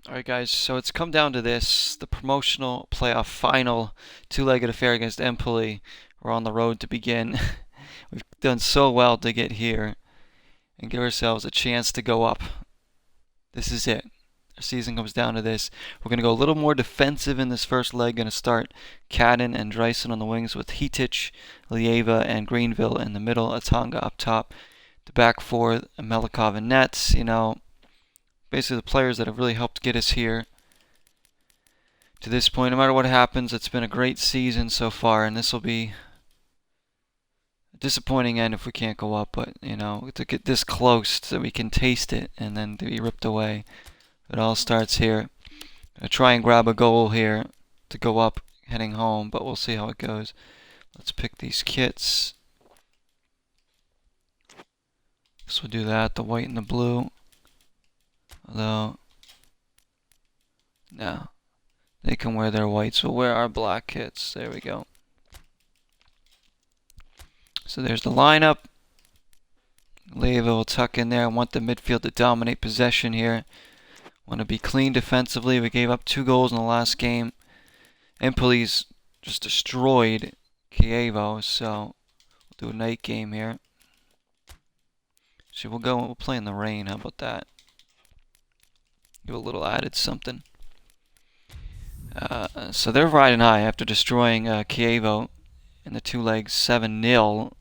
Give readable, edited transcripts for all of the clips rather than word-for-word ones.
Alright guys, so it's come down to this, the promotional playoff final, two-legged affair against Empoli. We're on the road to begin. We've done so well to get here and give ourselves a chance to go up. This is it. Our season comes down to this. We're going to go a little more defensive in this first leg. Going to start Cadden and Dreisen on the wings with Hitich, Lieva, and Greenville in the middle, Atanga up top. The back four, Melikov and Nets, basically the players that have really helped get us here to this point. No matter what happens, it's been a great season so far, and this will be a disappointing end if we can't go up, but to get this close so we can taste it and then to be ripped away. It all starts here. Gonna try and grab a goal here to go up heading home, but we'll see how it goes. Let's pick these kits. Guess we'll do that, the white and the blue. Although, no, they can wear their whites. We'll wear our black kits. There we go. So there's the lineup. Leva will tuck in there. I want the midfield to dominate possession here. Want to be clean defensively. We gave up 2 goals in the last game. Empoli's just destroyed Kievo, so we'll do a night game here. So we'll play in the rain. How about that? Give a little added something. So they're riding high after destroying Kievo in the 2 legs 7-0.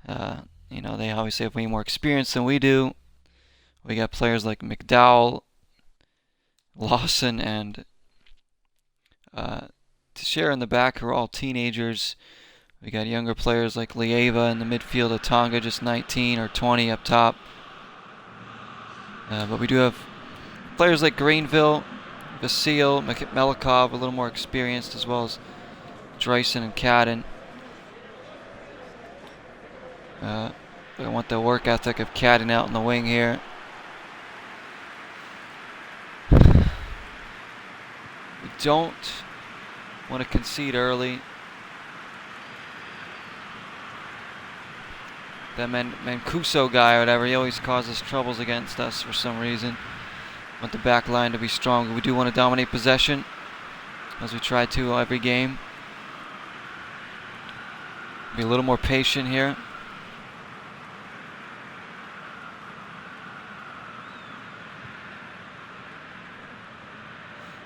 They obviously have way more experience than we do. We got players like McDowell, Lawson, and Teixeira in the back who are all teenagers. We got younger players like Lieva in the midfield, Atanga just 19 or 20 up top. But we do have players like Greenville, Vasile, Melikov, a little more experienced, as well as Dreisen and Cadden. I want the work ethic of Cadden out in the wing here. We don't want to concede early. That Mancuso guy or whatever, he always causes troubles against us for some reason. Want the back line to be strong. We do want to dominate possession, as we try to every game. Be a little more patient here.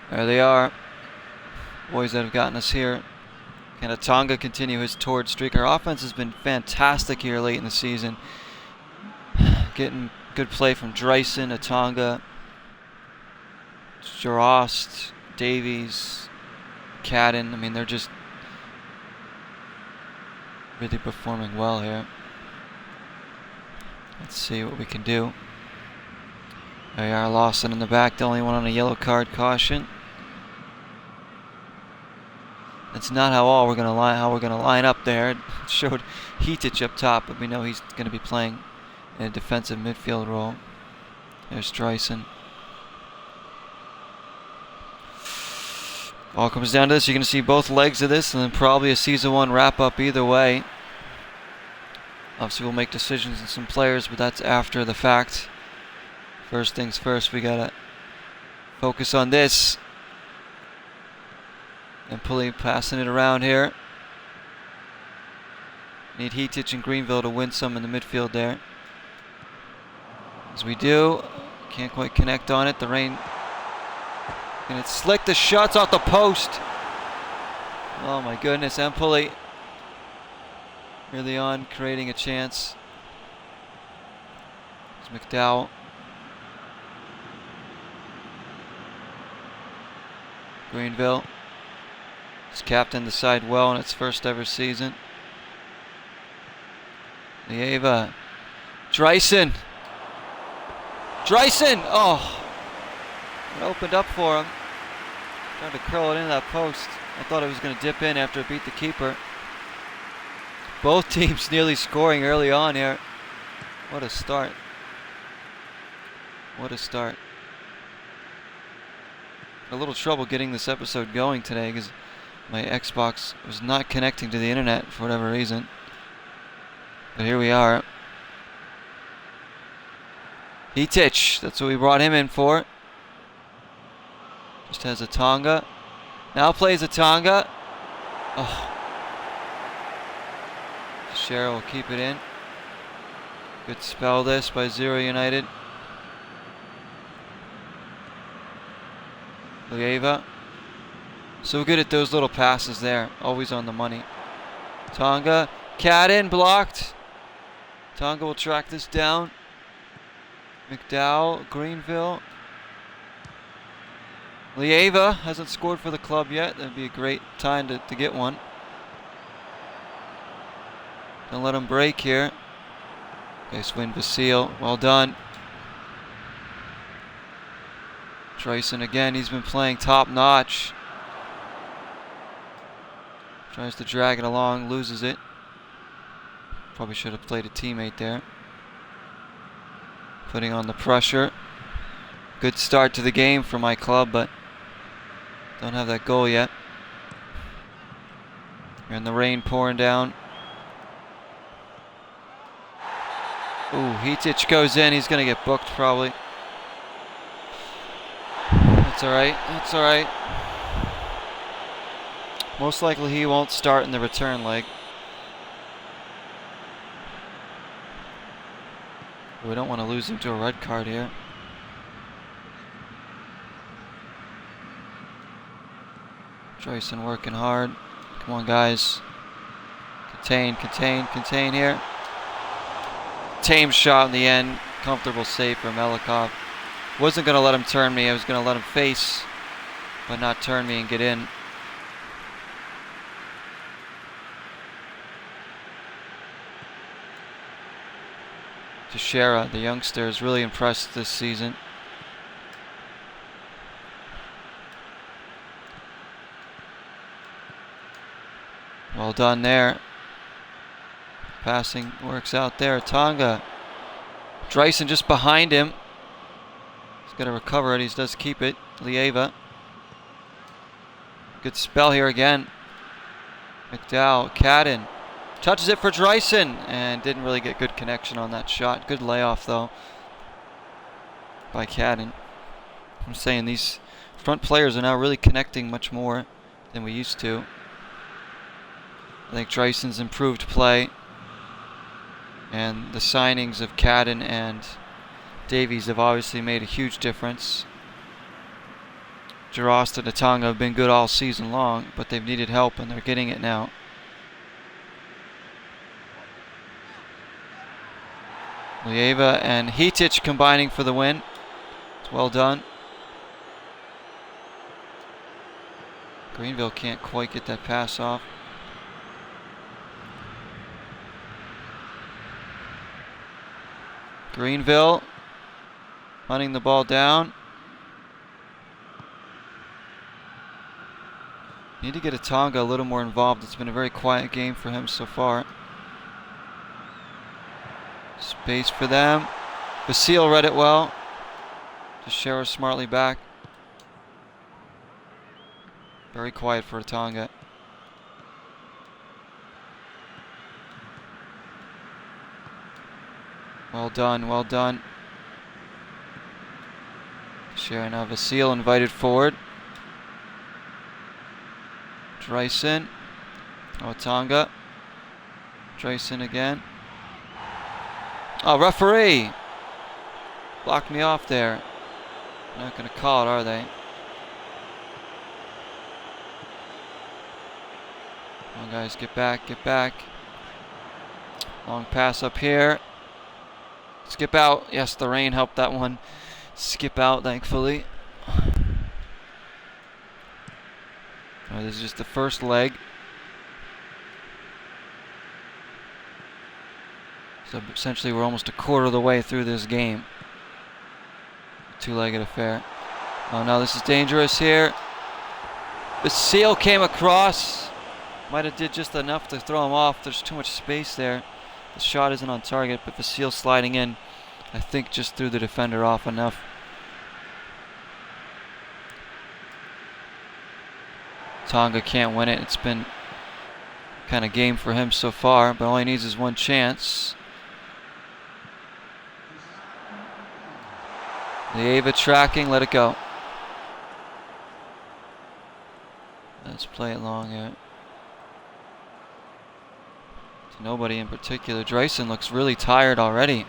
There they are, boys that have gotten us here. Can Atanga continue his torrid streak? Our offense has been fantastic here late in the season. Getting good play from Dreisen, Atanga, Jarost, Davies, Cadden. I mean, they're just really performing well here. Let's see what we can do. There we are, Lawson in the back, the only one on a yellow card caution. That's not how we're gonna line up there. It showed Hitich up top, but we know he's gonna be playing in a defensive midfield role. There's Dreisen. All comes down to this. You're gonna see both legs of this, and then probably a season 1 wrap up either way. Obviously, we'll make decisions on some players, but that's after the fact. First things first, we gotta focus on this. Empoli passing it around here. Need Hitich and Greenville to win some in the midfield there. As we do, can't quite connect on it. The rain, and it's slick. The shot's off the post. Oh my goodness, Empoli really on, creating a chance. It's McDowell. Greenville. His captain decide well in its first ever season. Lieva. Dreisen. Oh! It opened up for him. Trying to curl it into that post. I thought it was going to dip in after it beat the keeper. Both teams nearly scoring early on here. What a start. What a start. A little trouble getting this episode going today because my Xbox was not connecting to the internet for whatever reason. But here we are. Hitich, that's what we brought him in for. Just has a Tonga. Now plays a Tonga. Oh. Cheryl will keep it in. Good spell this by Zero United. Lieva. So good at those little passes there. Always on the money. Tonga. Cadden blocked. Tonga will track this down. McDowell. Greenville. Lieva hasn't scored for the club yet. That'd be a great time to get one. Don't let him break here. Nice win, Vasile. Well done. Tryson again. He's been playing top notch. Tries to drag it along. Loses it. Probably should have played a teammate there. Putting on the pressure. Good start to the game for my club, but don't have that goal yet. And the rain pouring down. Ooh, Hitich goes in. He's going to get booked probably. That's alright. That's alright. Most likely he won't start in the return leg. We don't want to lose him to a red card here. Tryson working hard. Come on, guys. Contain, contain, contain here. Tame shot in the end. Comfortable save for Melikov. Wasn't going to let him turn me. I was going to let him face, but not turn me and get in. Teixeira, the youngster, is really impressed this season. Well done there. Passing works out there. Tonga. Dryson just behind him. He's got to recover it. He does keep it. Lieva. Good spell here again. McDowell. Cadden. Touches it for Dryson. And didn't really get good connection on that shot. Good layoff though by Cadden. I'm saying these front players are now really connecting much more than we used to. I think Dryson's improved play and the signings of Cadden and Davies have obviously made a huge difference. Jarost and Tonga have been good all season long, but they've needed help and they're getting it now. Lieva and Hitich combining for the win. It's well done. Greenville can't quite get that pass off. Greenville hunting the ball down. Need to get a Tonga a little more involved. It's been a very quiet game for him so far. Space for them. Vasile read it well. Teixeira smartly back. Very quiet for a Tonga. Well done, well done. Teixeira now Vasile invited forward. Dryson. Oh, Tonga. Dryson again. Oh, referee! Blocked me off there. Not going to call it, are they? Come on, guys, get back, get back. Long pass up here. Skip out. Yes, the rain helped that one skip out, thankfully. Right, this is just the first leg. So essentially we're almost a quarter of the way through this game. Two-legged affair. Oh no, this is dangerous here. Vasile came across. Might have did just enough to throw him off. There's too much space there. The shot isn't on target, but Vasile sliding in, I think just threw the defender off enough. Tonga can't win it. It's been kind of game for him so far, but all he needs is one chance. Lieva tracking, let it go. play it long here. To nobody in particular. Drayson looks really tired already.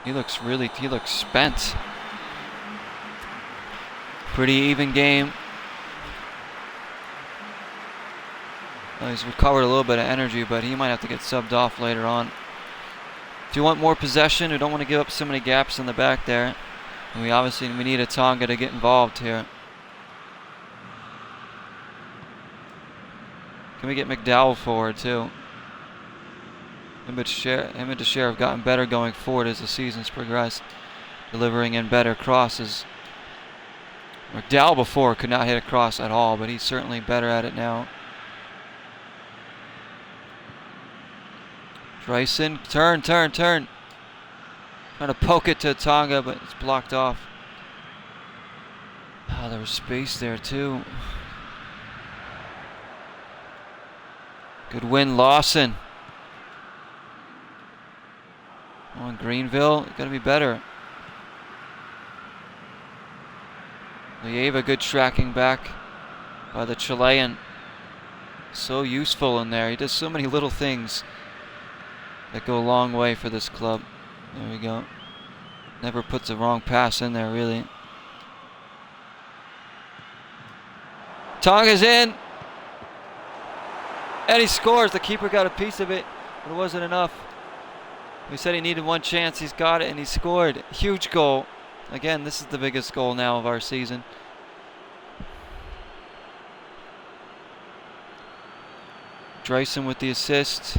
He looks spent. Pretty even game. Well, he's recovered a little bit of energy, but he might have to get subbed off later on. If you want more possession, you don't want to give up so many gaps in the back there. And we need a Tonga to get involved here. Can we get McDowell forward too? Him and Desher have gotten better going forward as the season's progressed, delivering in better crosses. McDowell before could not hit a cross at all, but he's certainly better at it now. Drayson, turn. Trying to poke it to Tonga, but it's blocked off. Oh, there was space there too. Good win, Lawson. On Greenville, gotta be better. Lieva, good tracking back by the Chilean. So useful in there. He does so many little things that go a long way for this club. There we go. Never puts a wrong pass in there, really. Tonga's in. And he scores. The keeper got a piece of it, but it wasn't enough. We said he needed one chance. He's got it, and he scored. Huge goal. Again, this is the biggest goal now of our season. Drayson with the assist.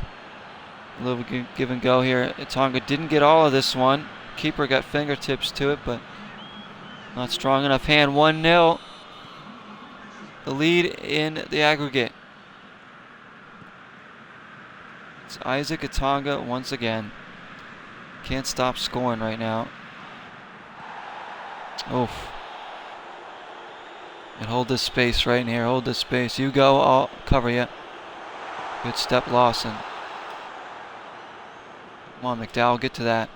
A little give and go here. Tonga didn't get all of this one. Keeper got fingertips to it, but not strong enough hand. 1-0. The lead in the aggregate. It's Isaac Atonga once again. Can't stop scoring right now. Oof. And hold this space right in here. Hold this space. You go. I'll cover you. Good step, Lawson. Come on, McDowell. Get to that.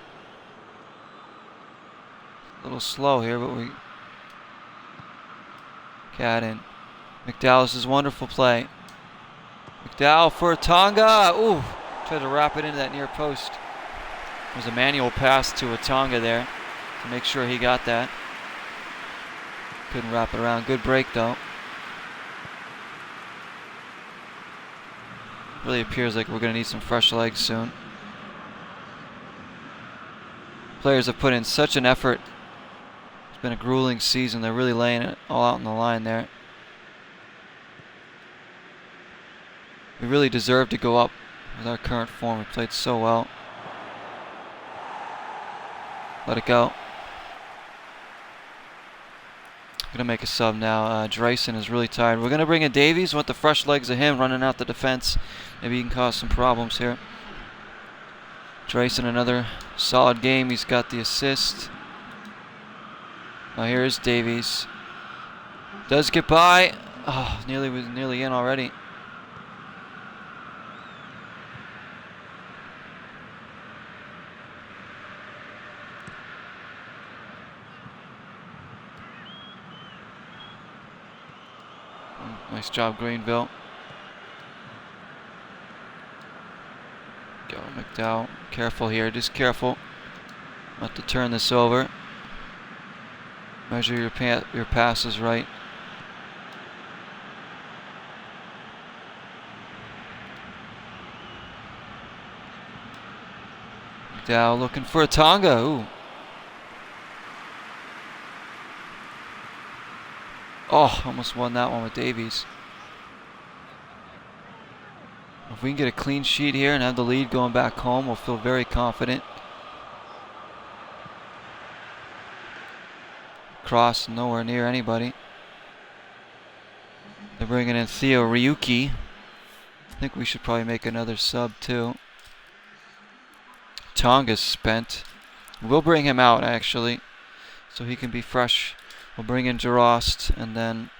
A little slow here, but we got in. McDowell, this is wonderful play. McDowell for Tonga. Ooh. Tried to wrap it into that near post. There's a manual pass to Atonga there to make sure he got that. Couldn't wrap it around. Good break though. Really appears like we're going to need some fresh legs soon. Players have put in such an effort. It's been a grueling season. They're really laying it all out on the line there. We really deserve to go up with our current form. We played so well. Let it go. Gonna make a sub now. Drayson is really tired. We're gonna bring in Davies. Want the fresh legs of him running out the defense. Maybe he can cause some problems here. Drayson, another solid game. He's got the assist. Now here's Davies. Does get by. Oh, nearly in already. Nice job, Greenville. Go, McDowell. Careful here, just careful. Not to turn this over. Measure your passes right. McDowell looking for a Tonga. Ooh. Oh, almost won that one with Davies. If we can get a clean sheet here and have the lead going back home, we'll feel very confident. Cross nowhere near anybody. They're bringing in Theo Ryuki. I think we should probably make another sub too. Tonga's spent. We'll bring him out actually, so he can be fresh. We'll bring in Jarost, and then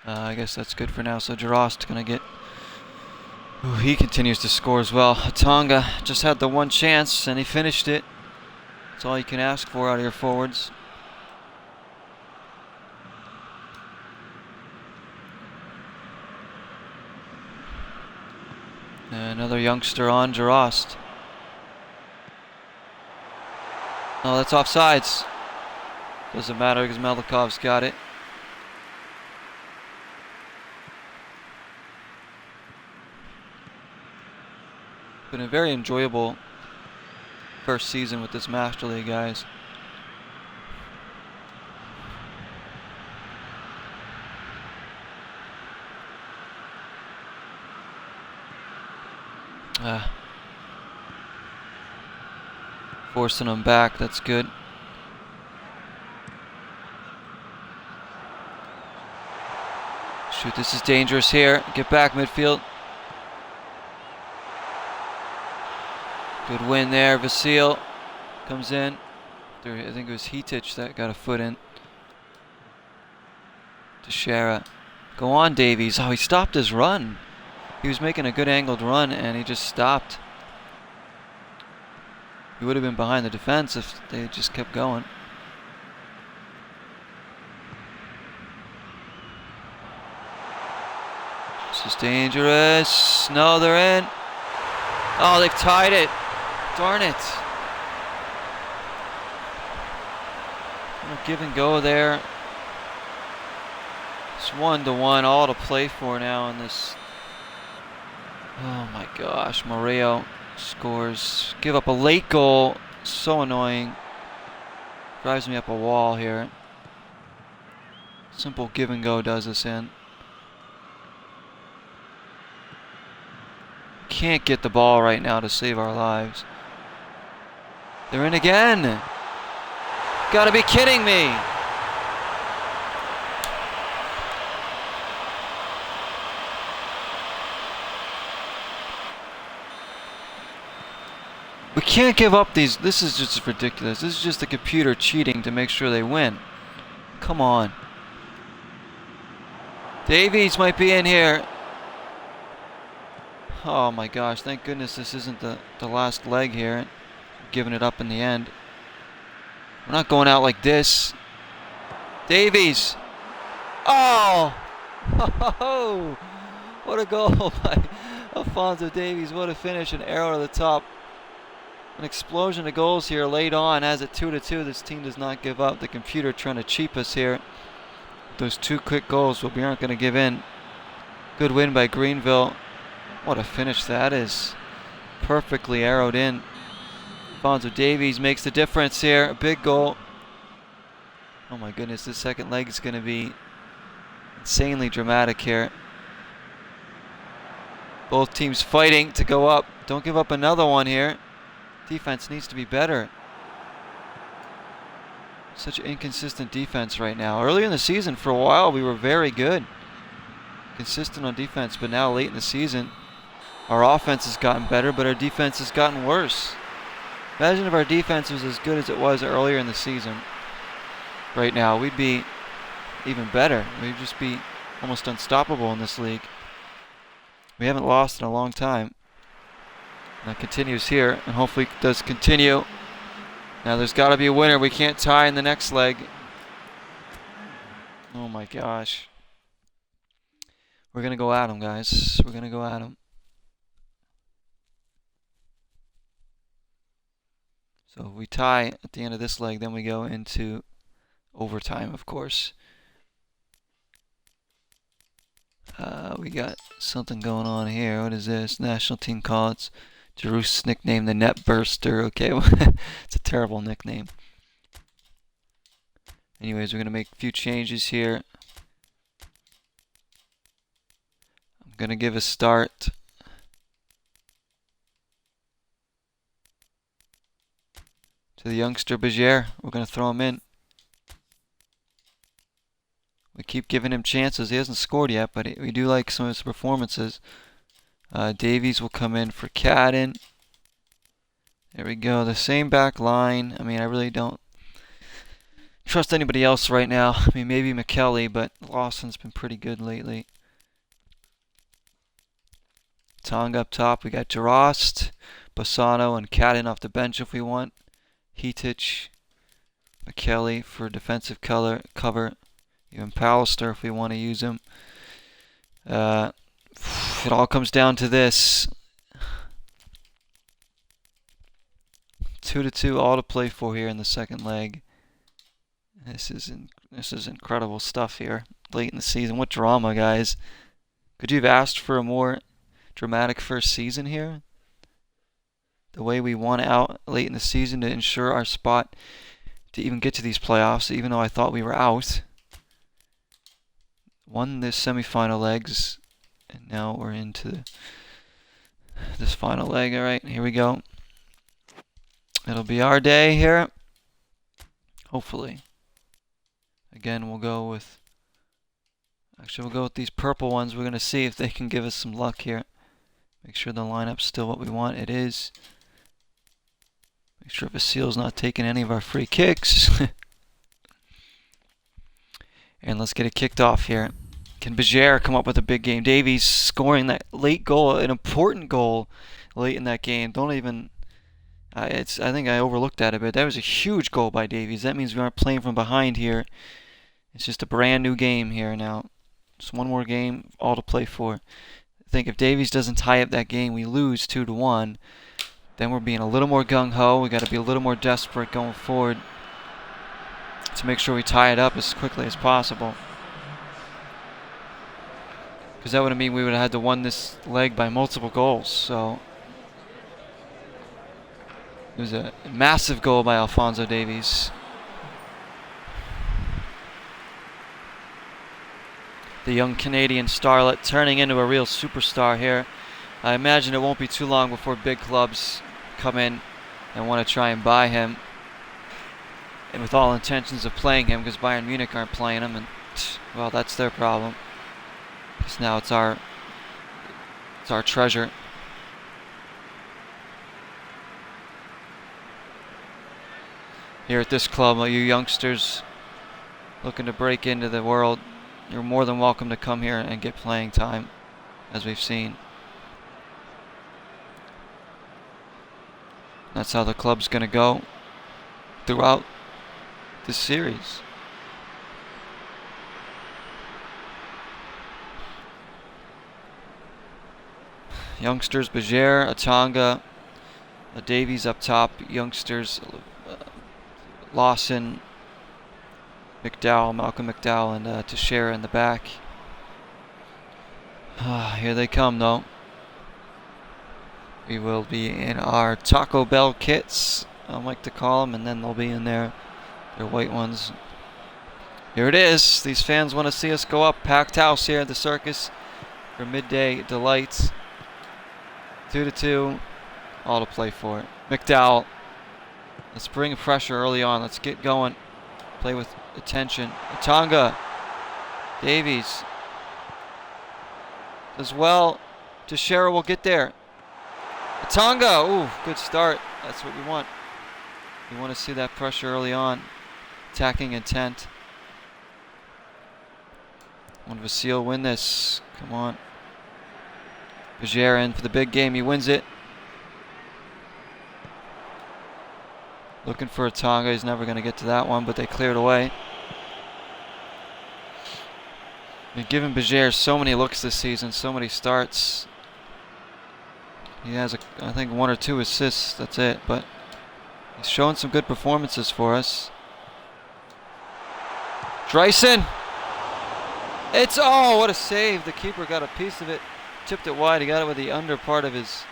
I guess that's good for now. So Jarost gonna get. Ooh, he continues to score as well. Tonga just had the one chance, and he finished it. That's all you can ask for out of your forwards. Another youngster on Jarost. Oh, that's offsides. Doesn't matter because Melikov's got it. Been a very enjoyable first season with this Master League, guys. Forcing them back, that's good. Shoot, this is dangerous here. Get back midfield. Good win there. Vasil comes in. I think it was Hitich that got a foot in. Teixeira. Go on, Davies. Oh, he stopped his run. He was making a good angled run and he just stopped. He would have been behind the defense if they just kept going. This is dangerous. No, they're in. Oh, they've tied it. Darn it. Give and go there. It's 1-1, all to play for now in this. Oh my gosh, Moreo scores. Give up a late goal. So annoying. Drives me up a wall here. Simple give and go does this in. Can't get the ball right now to save our lives. They're in again. Gotta be kidding me. We can't give up these. This is just ridiculous. This is just the computer cheating to make sure they win. Come on. Davies might be in here. Oh my gosh, thank goodness this isn't the last leg here. Giving it up in the end. We're not going out like this. Davies. Oh! Oh! What a goal by Alphonso Davies. What a finish. An arrow to the top. An explosion of goals here late on. As it 2-2, this team does not give up. The computer trying to cheap us here. Those two quick goals, but we aren't going to give in. Good win by Greenville. What a finish that is. Perfectly arrowed in. Alphonso Davies makes the difference here. A big goal. Oh my goodness, this second leg is going to be insanely dramatic here. Both teams fighting to go up. Don't give up another one here. Defense needs to be better. Such inconsistent defense right now. Earlier in the season, for a while, we were very good. Consistent on defense, but now late in the season, our offense has gotten better, but our defense has gotten worse. Imagine if our defense was as good as it was earlier in the season. Right now, we'd be even better. We'd just be almost unstoppable in this league. We haven't lost in a long time. And that continues here, and hopefully it does continue. Now there's got to be a winner. We can't tie in the next leg. Oh my gosh. We're going to go at him, guys. We're going to go at him. So if we tie at the end of this leg, then we go into overtime, of course. We got something going on here. What is this? National team call-outs. Giroud's nickname the Net Burster. Okay, it's a terrible nickname. Anyways, we're going to make a few changes here. I'm going to give a start to the youngster Bagier. We're going to throw him in. We keep giving him chances. He hasn't scored yet, but we do like some of his performances. Davies will come in for Cadden. There we go. The same back line. I mean, I really don't trust anybody else right now. I mean, maybe McKelly, but Lawson's been pretty good lately. Tong up top. We got Jarost, Bassano, and Cadden off the bench if we want. Hitich, McKelly for defensive cover. Even Pallister if we want to use him. It all comes down to this. 2-2, all to play for here in the second leg. This is incredible stuff here late in the season. What drama, guys. Could you have asked for a more dramatic first season here? The way we won out late in the season to ensure our spot to even get to these playoffs, even though I thought we were out. Won this semifinal legs, and now we're into this final leg. All right, here we go. It'll be our day here. Hopefully. Again, we'll go with these purple ones. We're going to see if they can give us some luck here. Make sure the lineup's still what we want. It is. Make sure Vasil's not taking any of our free kicks. And let's get it kicked off here. Can Bajere come up with a big game? Davies scoring that late goal, an important goal late in that game. I think I overlooked that a bit. That was a huge goal by Davies. That means we aren't playing from behind here. It's just a brand new game here now. Just one more game, all to play for. I think if Davies doesn't tie up that game, we lose 2-1. Then we're being a little more gung-ho. We got to be a little more desperate going forward to make sure we tie it up as quickly as possible. Because that would mean we would have had to win this leg by multiple goals. So it was a massive goal by Alphonso Davies. The young Canadian starlet turning into a real superstar here. I imagine it won't be too long before big clubs come in and want to try and buy him. And with all intentions of playing him, because Bayern Munich aren't playing him, and well, that's their problem. Because now it's our treasure. Here at this club, you youngsters looking to break into the world, you're more than welcome to come here and get playing time, as we've seen. That's how the club's going to go throughout this series. Youngsters, Bajere, Atanga, Davies up top. Youngsters, Lawson, McDowell, Malcolm McDowell, and Teixeira in the back. Here they come, though. We will be in our Taco Bell kits, I like to call them, and then they'll be in their white ones. Here it is. These fans want to see us go up. Packed house here at the Circus for midday delights. 2-2, all to play for it. McDowell, let's bring pressure early on. Let's get going. Play with attention. Atanga, Davies, as well. Teixeira will get there. Atanga, ooh, good start. That's what we want. We want to see that pressure early on. Attacking intent. Will Vasil win this? Come on. Bajere in for the big game. He wins it. Looking for Atanga. He's never going to get to that one, but they cleared away. They've given Bajere so many looks this season, so many starts. He has, I think, 1 or 2 assists. That's it, but he's showing some good performances for us. Dreisen! It's, oh, what a save. The keeper got a piece of it. Tipped it wide. He got it with the under part of his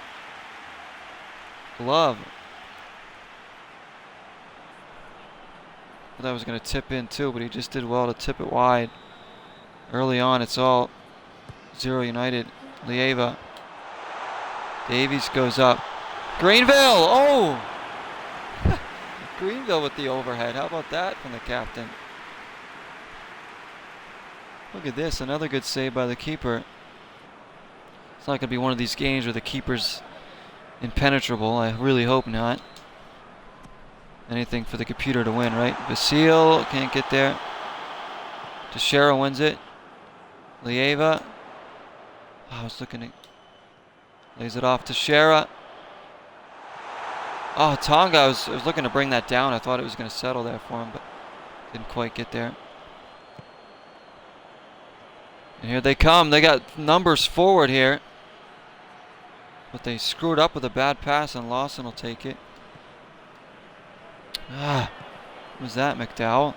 glove. I thought I was going to tip in too, but he just did well to tip it wide. Early on, it's all 0 United. Lieva. Davies goes up. Greenville! Oh! Greenville with the overhead. How about that from the captain? Look at this. Another good save by the keeper. It's not going to be one of these games where the keeper's impenetrable. I really hope not. Anything for the computer to win, right? Vasil can't get there. Teixeira wins it. Lieva. Oh, I was looking at... Lays it off to Teixeira. Oh, Tonga. I was looking to bring that down. I thought it was going to settle there for him, but didn't quite get there. And here they come. They got numbers forward here. But they screwed up with a bad pass, and Lawson will take it. What was that, McDowell?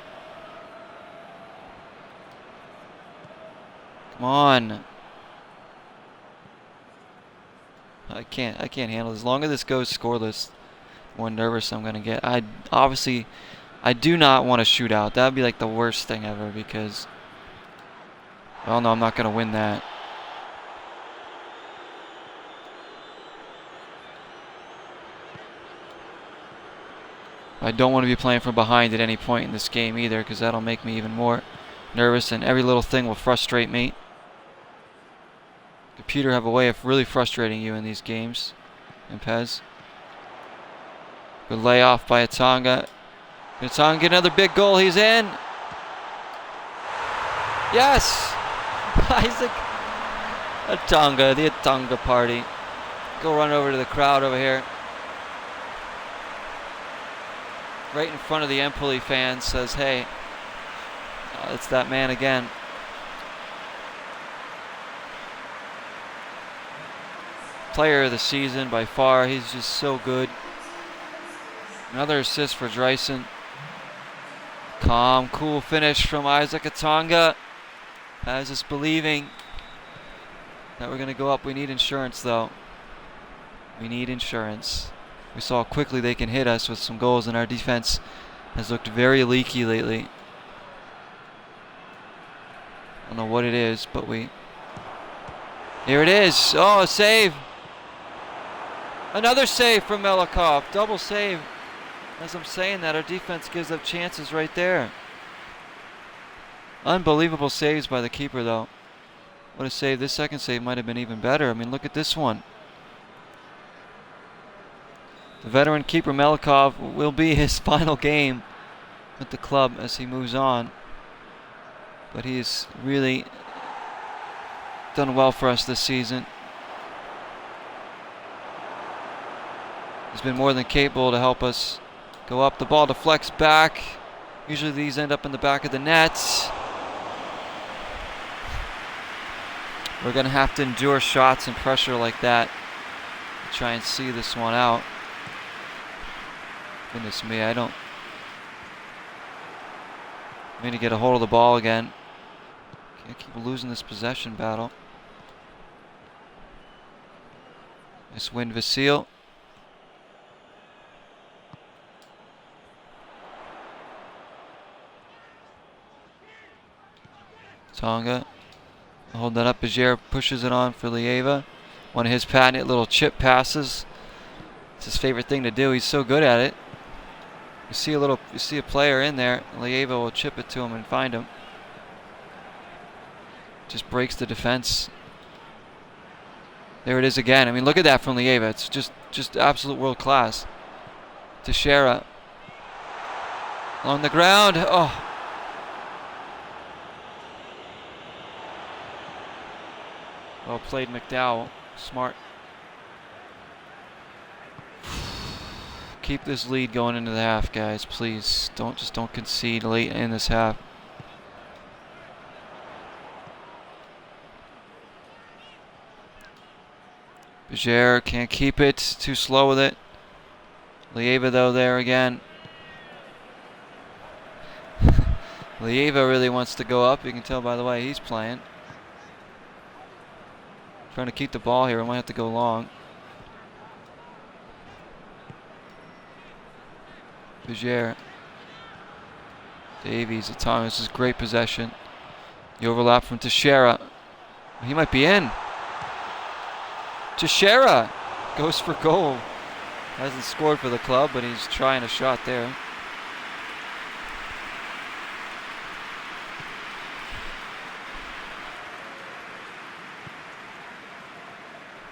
Come on. I can't handle it. As long as this goes scoreless, the more nervous I'm gonna get. I do not want to shoot out. That would be like the worst thing ever because, well, no, I'm not gonna win that. I don't want to be playing from behind at any point in this game either because that'll make me even more nervous and every little thing will frustrate me. Computer have a way of really frustrating you in these games in PES. Good layoff by Atanga. Atanga get another big goal. He's in. Yes! Isaac Atanga, the Atanga party. Go run over to the crowd over here. Right in front of the Empoli fans says, hey, it's that man again. Player of the season by far. He's just so good. Another assist for Dreisen. Calm, cool finish from Isaac Atanga. Has us believing that we're going to go up. We need insurance, though. We need insurance. We saw how quickly they can hit us with some goals, and our defense has looked very leaky lately. I don't know what it is, but we... Here it is. Oh, a save. Another save from Melikov. Double save. As I'm saying that, our defense gives up chances right there. Unbelievable saves by the keeper, though. What a save. This second save might have been even better. I mean, look at this one. The veteran keeper Melikov will be his final game with the club as he moves on. But he's really done well for us this season. He's been more than capable to help us go up. The ball deflects back. Usually these end up in the back of the net. We're going to have to endure shots and pressure like that to try and see this one out. Goodness me, I need to get a hold of the ball again. Can't keep losing this possession battle. Nice win, Vasil. Tonga. Hold that up. Bajer pushes it on for Lieva. One of his patented little chip passes. It's his favorite thing to do. He's so good at it. You see a player in there. Lieva will chip it to him and find him. Just breaks the defense. There it is again. I mean, look at that from Lieva. It's just absolute world class. Teixeira. On the ground. Oh. Well played, McDowell. Smart. Keep this lead going into the half, guys. Please don't concede late in this half. Bajer can't keep it. Too slow with it. Lieva though there again. Lieva really wants to go up. You can tell by the way he's playing. Trying to keep the ball here. We might have to go long. Bajer. Davies, Atanga. This is great possession. The overlap from Teixeira. He might be in. Teixeira goes for goal. Hasn't scored for the club, but he's trying a shot there.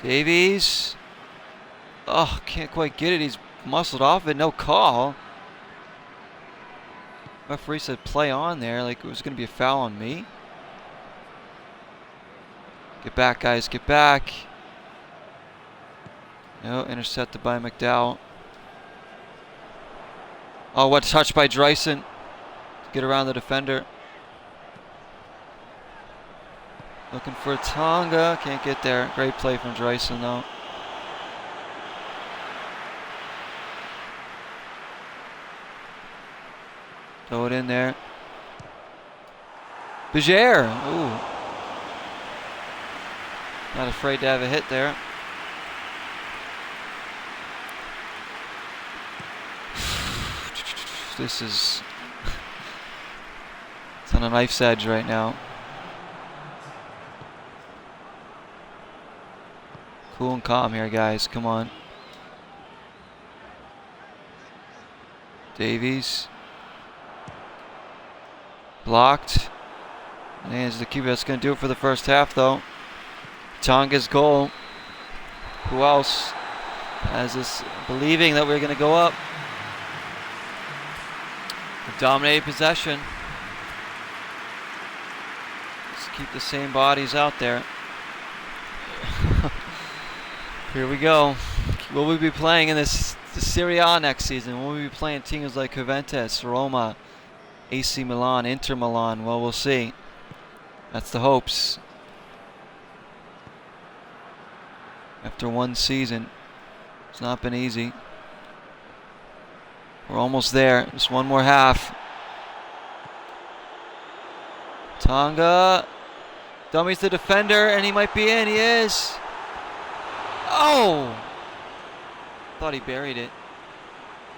Davies. Oh, can't quite get it. He's muscled off it. No call. Referee said play on there, like it was going to be a foul on me. Get back, guys. Get back. No, intercepted by McDowell. Oh, what touch by Dreisen to get around the defender. Looking for Tonga. Can't get there. Great play from Dreisen, though. Throw it in there. Bajere. Ooh. Not afraid to have a hit there. This is... It's on a knife's edge right now. Cool and calm here, guys. Come on. Davies. Blocked. And the keeper. That's going to do it for the first half, though. Tonga's goal. Who else has this believing that we're going to go up? We dominated possession. Let's keep the same bodies out there. Here we go. Will we be playing in this Serie A next season? Will we be playing teams like Juventus, Roma, AC Milan, Inter Milan? Well, we'll see. That's the hopes. After one season, it's not been easy. We're almost there. Just one more half. Tonga dummies the defender, and he might be in. He is. Oh! Thought he buried it.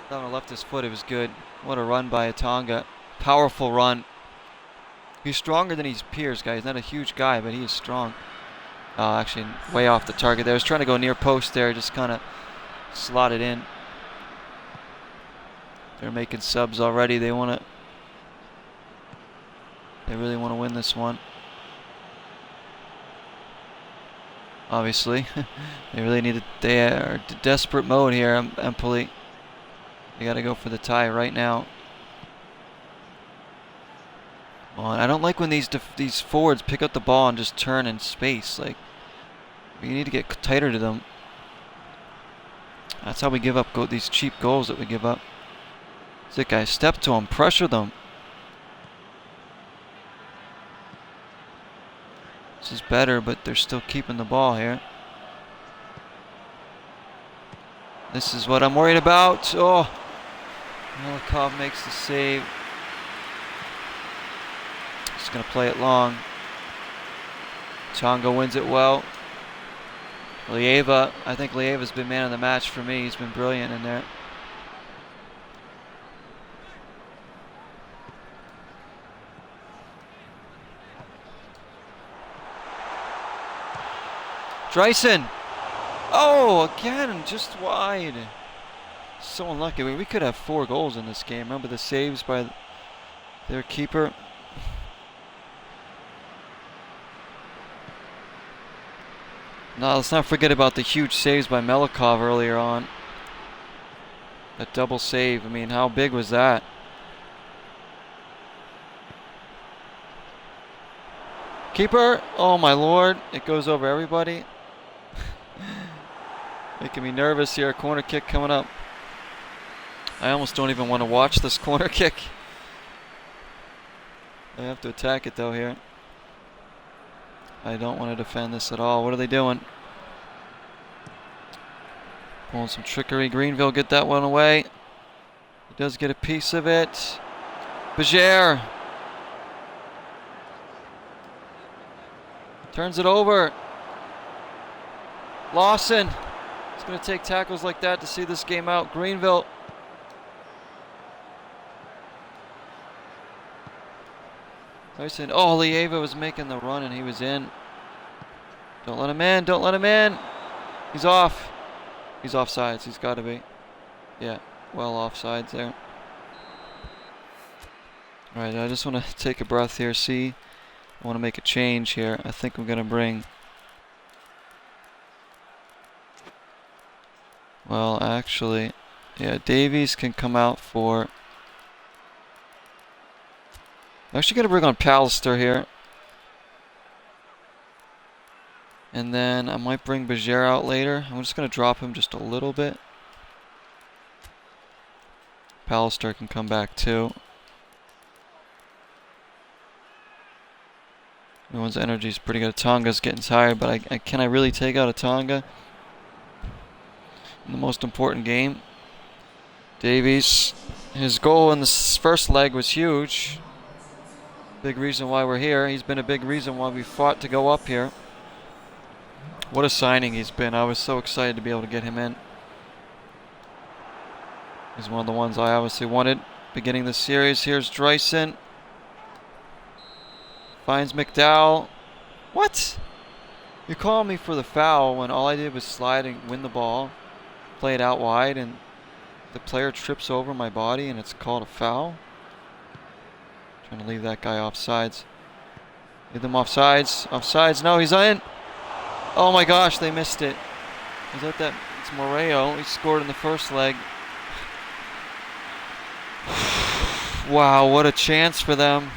Thought when I left his foot, it was good. What a run by Tonga. Powerful run. He's stronger than his peers, guys. Not a huge guy, but he is strong. Actually, way off the target there. I was trying to go near post there, just kind of slotted in. They're making subs already. They want to. They really want to win this one. Obviously, they really need. They are in desperate mode here. Empoli. They got to go for the tie right now. Come on. I don't like when these forwards pick up the ball and just turn in space. Like, you need to get tighter to them. That's how we give up these cheap goals that we give up. That's it, guys. Step to them. Pressure them. This is better, but they're still keeping the ball here. This is what I'm worried about. Oh, Melikov makes the save. Just going to play it long. Tonga wins it well. Lieva, I think Lieva's been man of the match for me. He's been brilliant in there. Dreisen. Oh, again, just wide. So unlucky. I mean, we could have 4 goals in this game. Remember the saves by their keeper? No, let's not forget about the huge saves by Melikov earlier on. That double save. I mean, how big was that? Keeper. Oh, my lord. It goes over everybody. Making me nervous here. Corner kick coming up. I almost don't even want to watch this corner kick. I have to attack it though here. I don't want to defend this at all. What are they doing? Pulling some trickery. Greenville get that one away. He does get a piece of it. Bajere. Turns it over. Lawson. It's going to take tackles like that to see this game out. Greenville. Tyson. Oh, Lieva was making the run and he was in. Don't let him in. Don't let him in. He's off. He's offsides. He's got to be. Yeah, well offsides there. All right, I just want to take a breath here. See, I want to make a change here. I think I'm going to bring... Well, actually, yeah, Davies can come out for... I'm actually going to bring on Pallister here. And then I might bring Bajere out later. I'm just going to drop him just a little bit. Pallister can come back too. Everyone's energy is pretty good. Tonga's getting tired, but can I really take out a Tonga in the most important game? Davies. His goal in the first leg was huge. Big reason why we're here. He's been a big reason why we fought to go up here. What a signing he's been. I was so excited to be able to get him in. He's one of the ones I obviously wanted beginning the series. Here's Dreisen. Finds McDowell. What? You're calling me for the foul when all I did was slide and win the ball, play it out wide, and the player trips over my body and it's called a foul? Trying to leave that guy offsides. Leave them offsides. Offsides. No, he's in. Oh my gosh, they missed it. Is that? It's Moreo. He scored in the first leg. Wow, what a chance for them.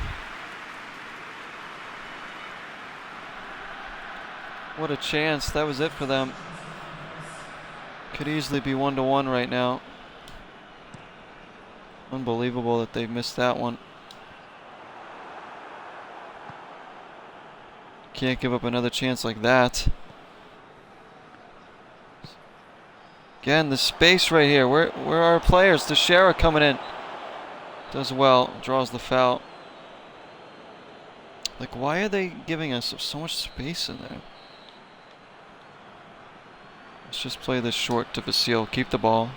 What a chance. That was it for them. Could easily be 1-1 right now. Unbelievable that they missed that one. Can't give up another chance like that. Again, the space right here. Where are our players? Teixeira coming in. Does well. Draws the foul. Like, why are they giving us so much space in there? Let's just play this short to Vasile. Keep the ball.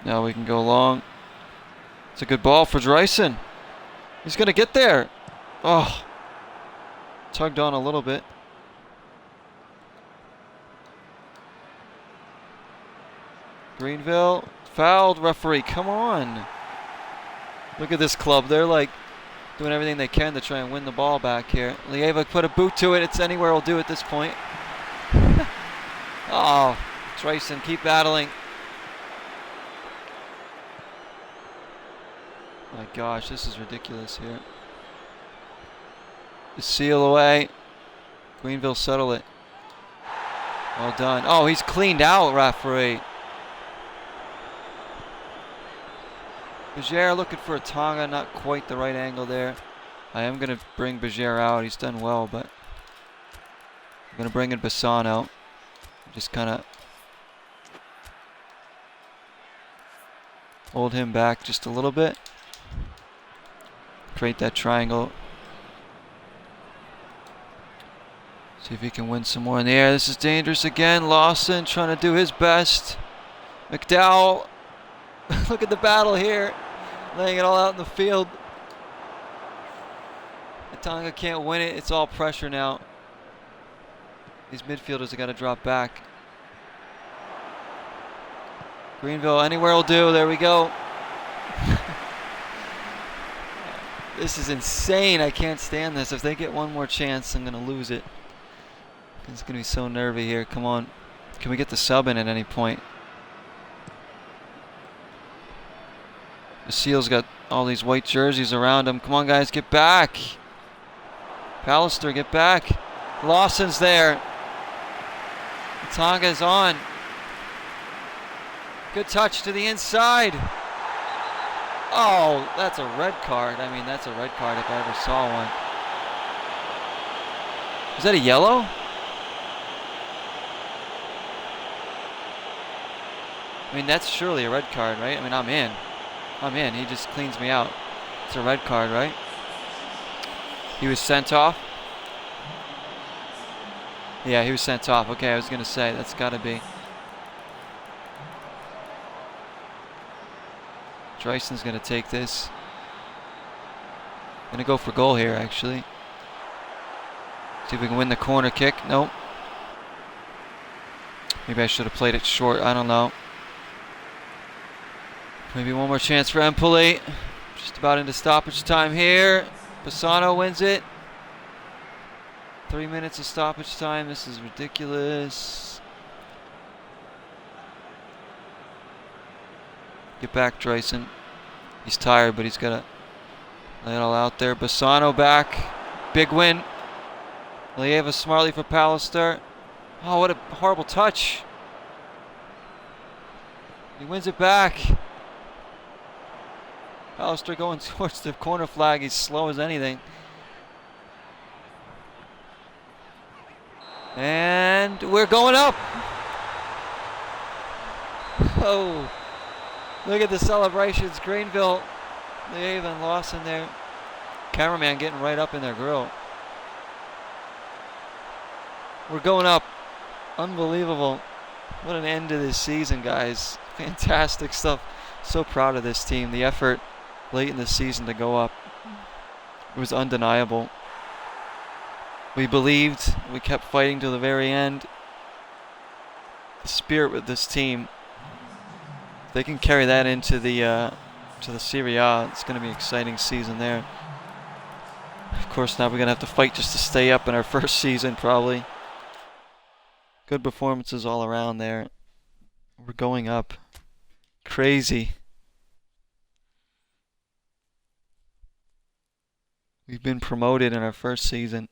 Now we can go long. It's a good ball for Dreisen. He's going to get there. Oh. Tugged on a little bit. Greenville. Fouled, referee. Come on. Look at this club. They're like doing everything they can to try and win the ball back here. Lieva put a boot to it. It's anywhere will do at this point. Oh, Dreisen, keep battling. My gosh, this is ridiculous here. The seal away. Greenville settle it. Well done. Oh, he's cleaned out, referee. Berger looking for a Tonga, not quite the right angle there. I am going to bring Berger out. He's done well, but I'm going to bring in Bassano. Just kind of hold him back just a little bit. Create that triangle. See if he can win some more in the air. This is dangerous again. Lawson trying to do his best. McDowell. Look at the battle here. Laying it all out in the field. Tonga can't win it. It's all pressure now. These midfielders have got to drop back. Greenville, anywhere will do. There we go. This is insane. I can't stand this. If they get one more chance, I'm going to lose it. It's going to be so nervy here. Come on. Can we get the sub in at any point? The Seal's got all these white jerseys around him. Come on, guys, get back. Pallister, get back. Lawson's there. Tonga's on. Good touch to the inside. Oh, that's a red card. I mean, that's a red card if I ever saw one. Is that a yellow? I mean, that's surely a red card, right? I mean, I'm in. He just cleans me out. It's a red card, right? He was sent off. Yeah, he was sent off. Okay, I was going to say, that's got to be. Dreisen's going to take this. Going to go for goal here, actually. See if we can win the corner kick. Nope. Maybe I should have played it short. I don't know. Maybe one more chance for Empoli. Just about into stoppage time here. Bassano wins it. 3 minutes of stoppage time. This is ridiculous. Get back, Dreisen. He's tired, but he's got to lay it all out there. Bassano back. Big win. Lieva smartly for Pallister. Oh, what a horrible touch. He wins it back. Pallister going towards the corner flag. He's slow as anything. And we're going up. Oh, look at the celebrations. Greenville, they even lost in there. Cameraman getting right up in their grill. We're going up. Unbelievable. What an end to this season, guys. Fantastic stuff. So proud of this team. The effort late in the season to go up. It was undeniable. We believed. We kept fighting to the very end. The spirit with this team. If they can carry that into the Serie A, it's going to be an exciting season there. Of course, now we're going to have to fight just to stay up in our first season, probably. Good performances all around there. We're going up. Crazy. We've been promoted in our first season.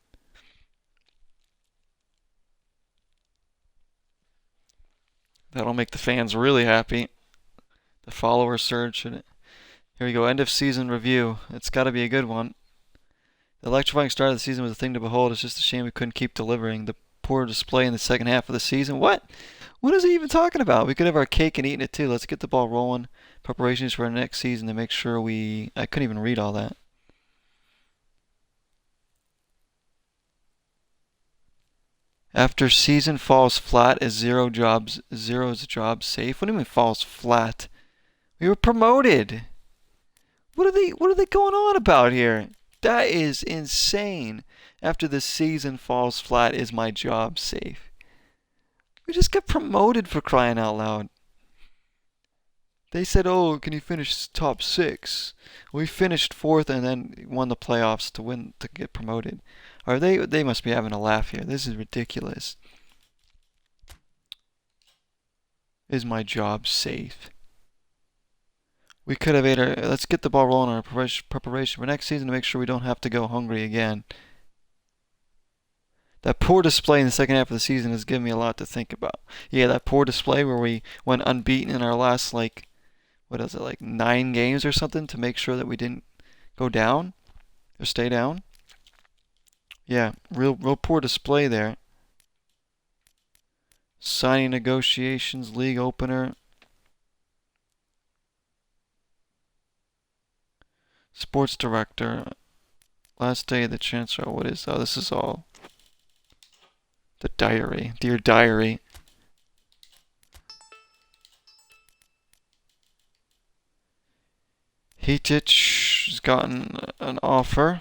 That'll make the fans really happy. The follower surge. Here we go. End of season review. It's got to be a good one. The electrifying start of the season was a thing to behold. It's just a shame we couldn't keep delivering. The poor display in the second half of the season. What? What is he even talking about? We could have our cake and eaten it too. Let's get the ball rolling. Preparations for our next season to make sure we... I couldn't even read all that. After season falls flat, is zero's job safe? What do you mean falls flat? We were promoted. What are they going on about here? That is insane. After the season falls flat, is my job safe? We just got promoted, for crying out loud. They said, oh, can you finish top 6? We finished 4th and then won the playoffs to get promoted. Or they must be having a laugh here. This is ridiculous. Is my job safe? We could have ate our... Let's get the ball rolling on our preparation for next season to make sure we don't have to go hungry again. That poor display in the second half of the season has given me a lot to think about. Yeah, that poor display where we went unbeaten in our last, like, what is it, like 9 games or something to make sure that we didn't go down or stay down. Yeah, real poor display there. Signing negotiations, league opener. Sports director. Last day of the transfer. What is... Oh, this is all... The diary. Dear diary. Hitich has gotten an offer.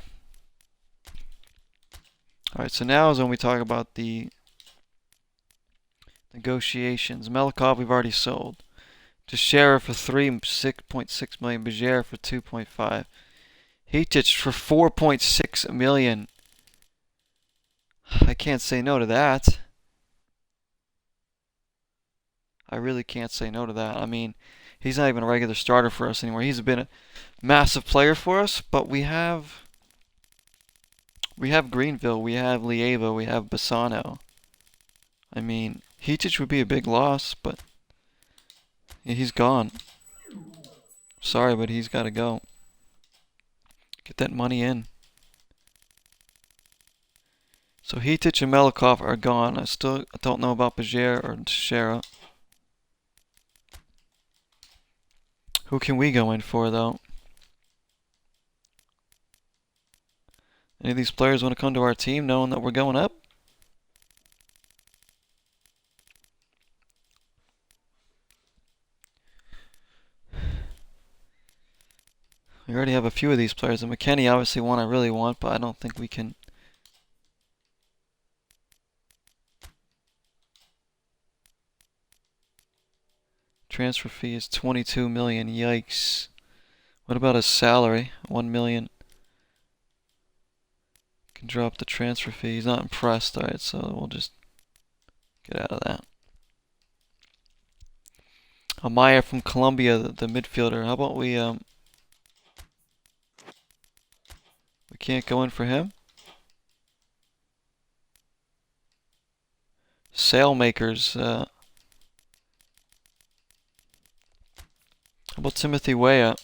Alright, so now is when we talk about the negotiations. Melikov we've already sold. Teixeira for 6.6 million. Bajere for 2.5. Hitich for 4.6 million. I can't say no to that. I really can't say no to that. I mean, he's not even a regular starter for us anymore. He's been a massive player for us, but we have Greenville, we have Lieva, we have Bassano. I mean, Hitich would be a big loss, but he's gone. Sorry, but he's got to go. Get that money in. So Hitich and Melikov are gone. I still don't know about Bajere or Teixeira. Who can we go in for, though? Any of these players want to come to our team knowing that we're going up? We already have a few of these players. And McKenny, obviously, one I really want, but I don't think we can... Transfer fee is 22 million. Yikes. What about his salary? 1 million. Can drop the transfer fee. He's not impressed. Alright, so we'll just get out of that. Amaya from Colombia, the midfielder. How about we can't go in for him? Sailmakers. How about Timothy Weah?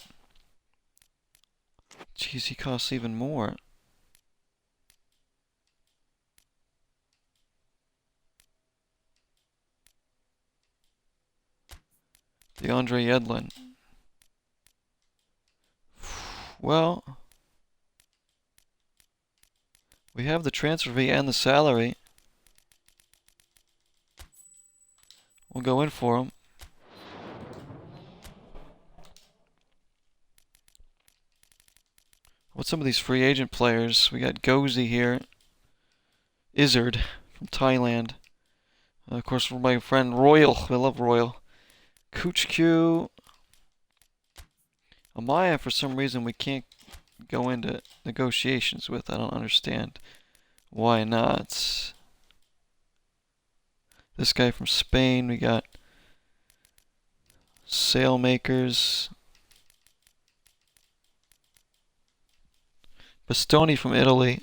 Jeez, he costs even more. DeAndre Yedlin. Well, we have the transfer fee and the salary. We'll go in for him. What's some of these free agent players? We got Gozi here. Izzard from Thailand. Of course, for my friend Royal. I love Royal. Kuchku. Amaya, for some reason, we can't go into negotiations with. I don't understand why not. This guy from Spain. We got Sailmakers. Bastoni from Italy.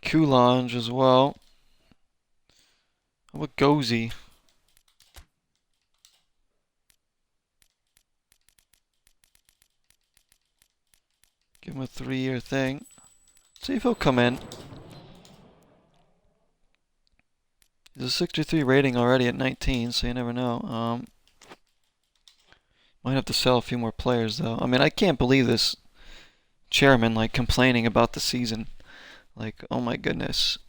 Coulange as well. How about Gozi? Give him a 3-year thing. See if he'll come in. He's a 63 rating already at 19, so you never know. Might have to sell a few more players though. I mean, I can't believe this chairman like complaining about the season. Like, oh my goodness.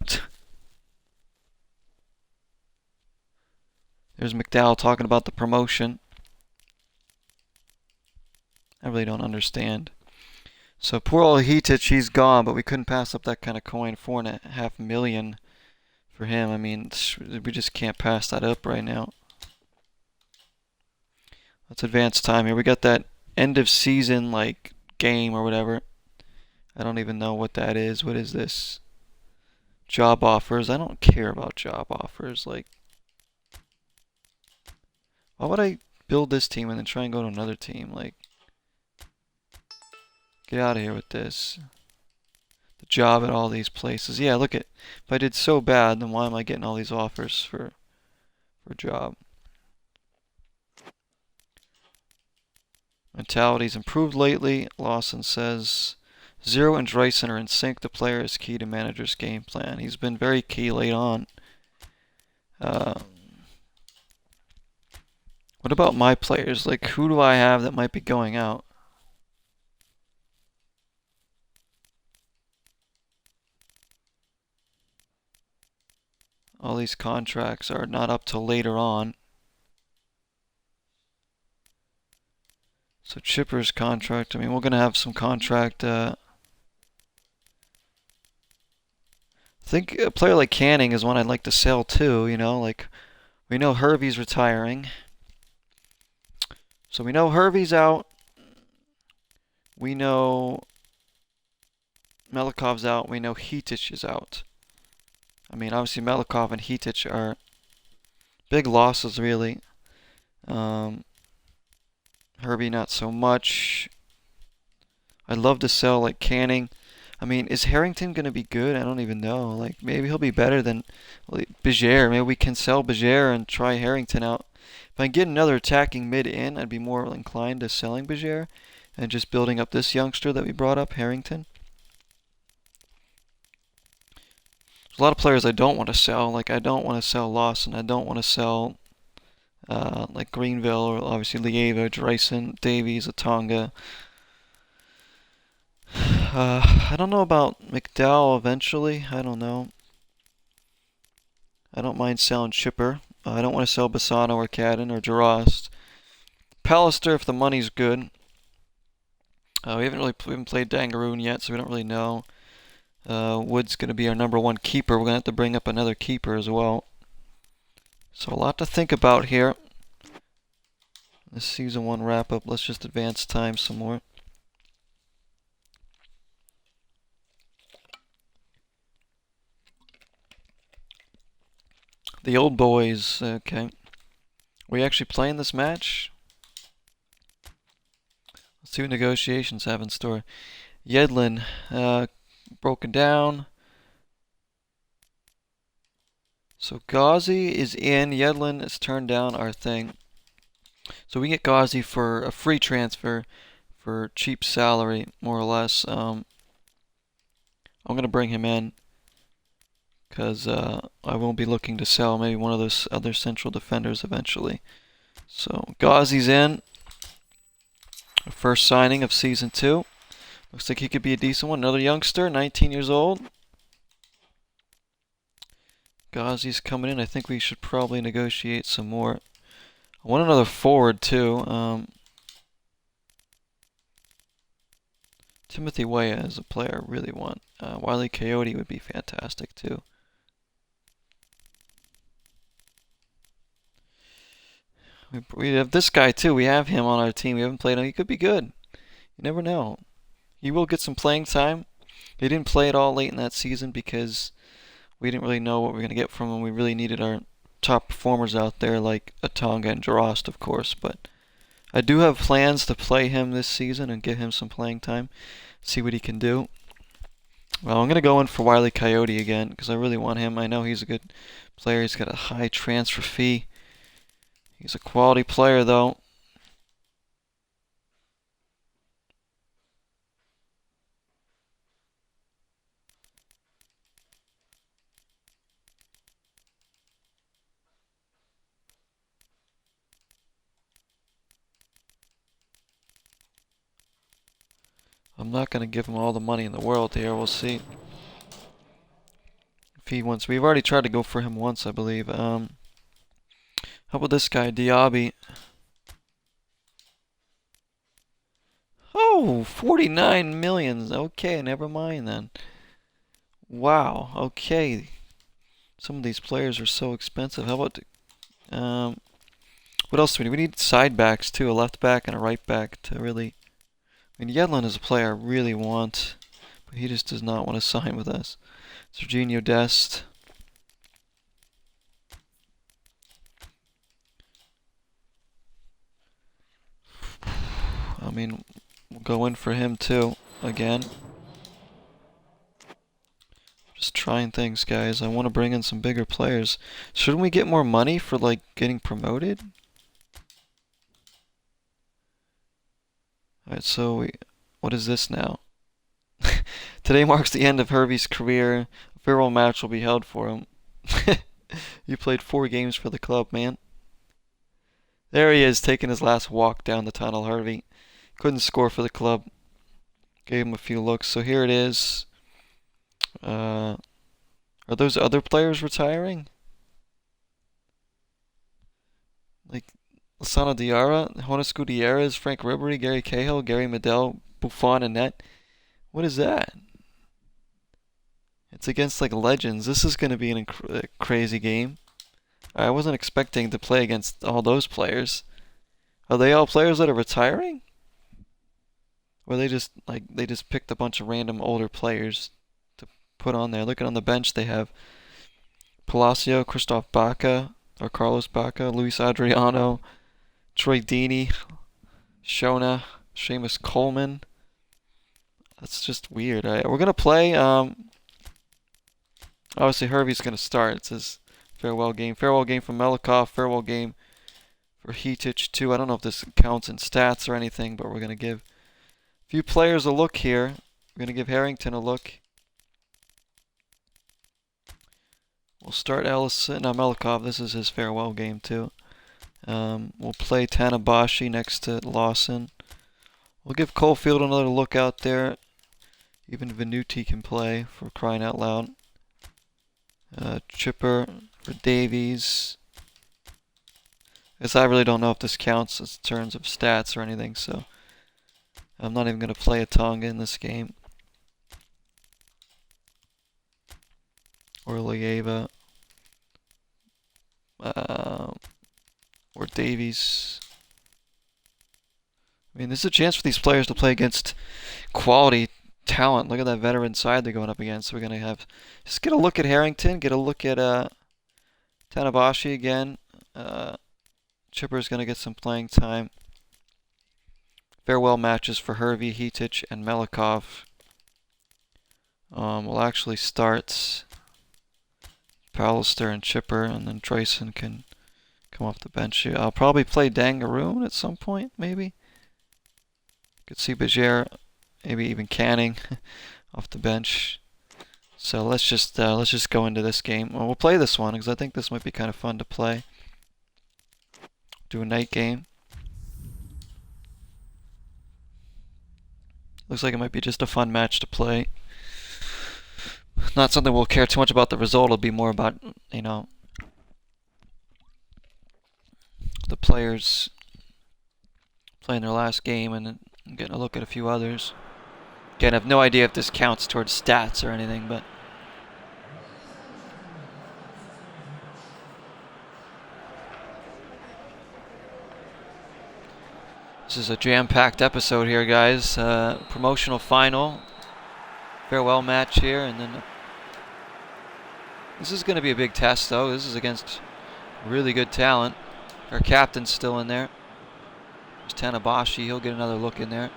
There's McDowell talking about the promotion. I really don't understand. So poor old Hitich, he's gone, but we couldn't pass up that kind of coin. 4.5 million for him. I mean, we just can't pass that up right now. Let's advance time here. We got that end of season like game or whatever. I don't even know what that is. What is this? Job offers. I don't care about job offers. Like, why would I build this team and then try and go to another team? Like, get out of here with this. The job at all these places. Yeah, look at, if I did so bad, then why am I getting all these offers for a job? Mentality's improved lately. Lawson says Zero and Dreisen are in sync. The player is key to manager's game plan. He's been very key late on. What about my players? Like, who do I have that might be going out? All these contracts are not up till later on. So Chipper's contract, I mean, we're going to have some contract. I think a player like Canning is one I'd like to sell too, you know, like we know Hervey's retiring. So we know Hervey's out. We know Melikov's out. We know Hitich is out. I mean, obviously Melikov and Hitich are big losses, really. Hervey, not so much. I'd love to sell like Canning. I mean, is Harrington going to be good? I don't even know. Like, maybe he'll be better than like, Begier. Maybe we can sell Begier and try Harrington out. If I can get another attacking mid in, I'd be more inclined to selling Begier and just building up this youngster that we brought up, Harrington. There's a lot of players I don't want to sell. Like, I don't want to sell Lawson. I don't want to sell like Greenville or obviously Lieva, Dreisen, Davies, Atonga. I don't know about McDowell eventually. I don't know. I don't mind selling Chipper. I don't want to sell Bassano or Cadden or Jarost. Pallister if the money's good. We haven't played Dangaroon yet, so we don't really know. Wood's going to be our #1 keeper. We're going to have to bring up another keeper as well. So a lot to think about here. This season 1 wrap up. Let's just advance time some more. The old boys, okay. We actually playing this match? Let's see what negotiations have in store. Yedlin, broken down. So Ghazi is in. Yedlin has turned down our thing. So we get Ghazi for a free transfer for cheap salary, more or less. I'm going to bring him in because I won't be looking to sell maybe one of those other central defenders eventually. So Ghazi's in. First signing of Season 2. Looks like he could be a decent one. Another youngster, 19 years old. Ghazi's coming in. I think we should probably negotiate some more. I want another forward too. Timothy Weah is a player I really want. Wile E. Coyote would be fantastic too. We have this guy too. We have him on our team. We haven't played him. He could be good. You never know. He will get some playing time. He didn't play at all late in that season because we didn't really know what we were going to get from him. We really needed our top performers out there like Atonga and Jarost, of course. But I do have plans to play him this season and give him some playing time. See what he can do. Well, I'm going to go in for Wile E. Coyote again because I really want him. I know he's a good player. He's got a high transfer fee. He's a quality player, though. I'm not going to give him all the money in the world here. We'll see if he wants. We've already tried to go for him once, I believe. How about this guy, Diaby? Oh, 49 million. Okay, never mind then. Wow. Okay. Some of these players are so expensive. How about what else do we need? We need side backs too, a left back and a right back to really. I mean, Yedlin is a player I really want, but he just does not want to sign with us. Serginho Dest. I mean, we'll go in for him too, again. Just trying things, guys. I want to bring in some bigger players. Shouldn't we get more money for, like, getting promoted? Alright, so what is this now? Today marks the end of Hervey's career. A farewell match will be held for him. You played 4 games for the club, man. There he is, taking his last walk down the tunnel, Hervey. Couldn't score for the club. Gave him a few looks. So here it is. Are those other players retiring? Like Lasana Diarra, Jonas Gutierrez, Frank Ribery, Gary Cahill, Gary Medel, Buffon, and net. What is that? It's against like legends. This is going to be a crazy game. I wasn't expecting to play against all those players. Are they all players that are retiring? Or they just picked a bunch of random older players to put on there. Looking on the bench, they have Palacio, Christoph Baca, or Carlos Baca, Luis Adriano, Troy Deeney, Shona, Seamus Coleman. That's just weird. We're going to play. Obviously, Hervey's going to start. It says farewell game. Farewell game for Melikov. Farewell game for Hitich, too. I don't know if this counts in stats or anything, but we're going to give a few players a look here. We're going to give Harrington a look. We'll start Melikov. This is his farewell game, too. We'll play Tanabashi next to Lawson. We'll give Caulfield another look out there. Even Venuti can play, for crying out loud. Chipper for Davies. As I really don't know if this counts in terms of stats or anything, so I'm not even going to play a Tonga in this game. Or Lieva. Or Davies. I mean, this is a chance for these players to play against quality talent. Look at that veteran side they're going up against. So we're going to just get a look at Harrington, get a look at Tanabashi again. Chipper's going to get some playing time. Farewell matches for Hervey, Hitich, and Melikov. We'll actually start Pallister and Chipper, and then Drayson can come off the bench. I'll probably play Dangaroon at some point, maybe. Could see Bajere, maybe even Canning off the bench. So let's just go into this game. Well, we'll play this one because I think this might be kind of fun to play. Do a night game. Looks like it might be just a fun match to play. Not something we'll care too much about the result. It'll be more about, you know, the players playing their last game and getting a look at a few others. Again, I have no idea if this counts towards stats or anything, but this is a jam-packed episode here, guys. Promotional final, farewell match here, and then this is going to be a big test, though. This is against really good talent. Our captain's still in there. There's Tanabashi. He'll get another look in there.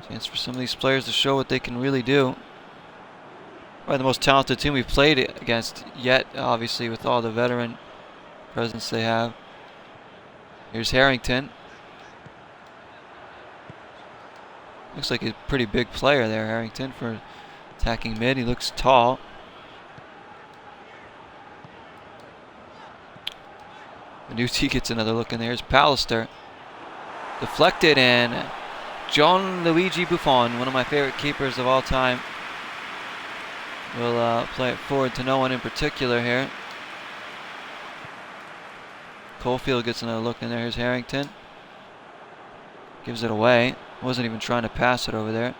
Chance for some of these players to show what they can really do. Probably the most talented team we've played against yet, obviously, with all the veteran presence they have. Here's Harrington. Looks like a pretty big player there, Harrington, for attacking mid. He looks tall. Benucci gets another look in there. Here's Pallister. Deflected, and Gianluigi Buffon, one of my favorite keepers of all time, will play it forward to no one in particular here. Cofield gets another look in there. Here's Harrington. Gives it away. Wasn't even trying to pass it over there.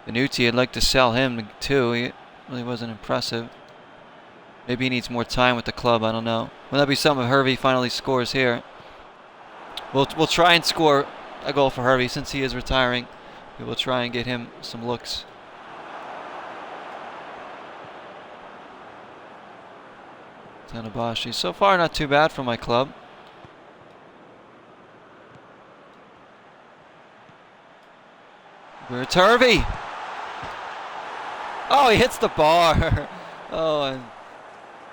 Benucci, I'd like to sell him too. He really wasn't impressive. Maybe he needs more time with the club. I don't know. Will that be something if Hervey finally scores here? We'll try and score a goal for Hervey since he is retiring. We will try and get him some looks. Tanabashi. So far, not too bad for my club. It's Hervey. Oh, he hits the bar. Oh, and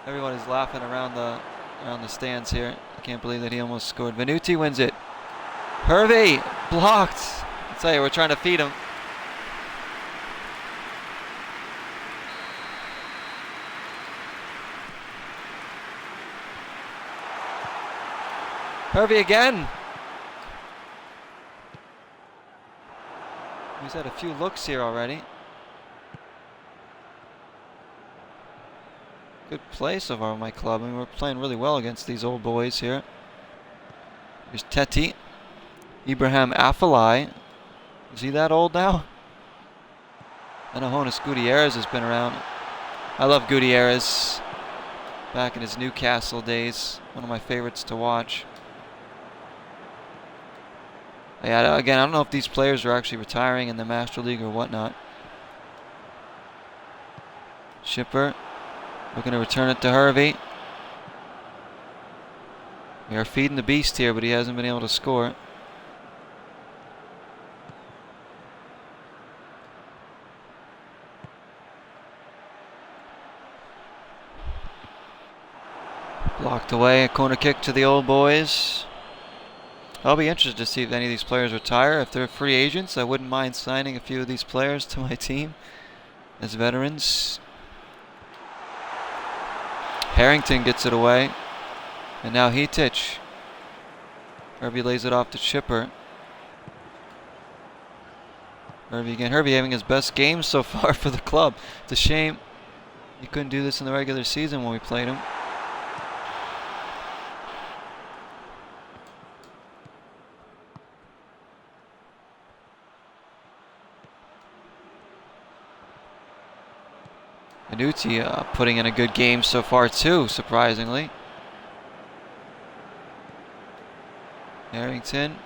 everyone is laughing around the stands here. I can't believe that he almost scored. Benucci wins it. Hervey blocked. I tell you, we're trying to feed him. Hervey again. He's had a few looks here already. Good play so far with my club. I mean, we're playing really well against these old boys here. Here's Teti. Ibrahim Afellay. Is he that old now? I know Jonas Gutierrez has been around. I love Gutierrez. Back in his Newcastle days. One of my favorites to watch. Yeah, again, I don't know if these players are actually retiring in the Master League or whatnot. Schipper. We're going to return it to Hervey. We are feeding the beast here, but he hasn't been able to score. Blocked away. A corner kick to the old boys. I'll be interested to see if any of these players retire. If they're free agents, I wouldn't mind signing a few of these players to my team as veterans. Harrington gets it away. And now Hitich. Hervey lays it off to Chipper. Hervey again. Hervey having his best game so far for the club. It's a shame he couldn't do this in the regular season when we played him. Benucci putting in a good game so far too, surprisingly. Harrington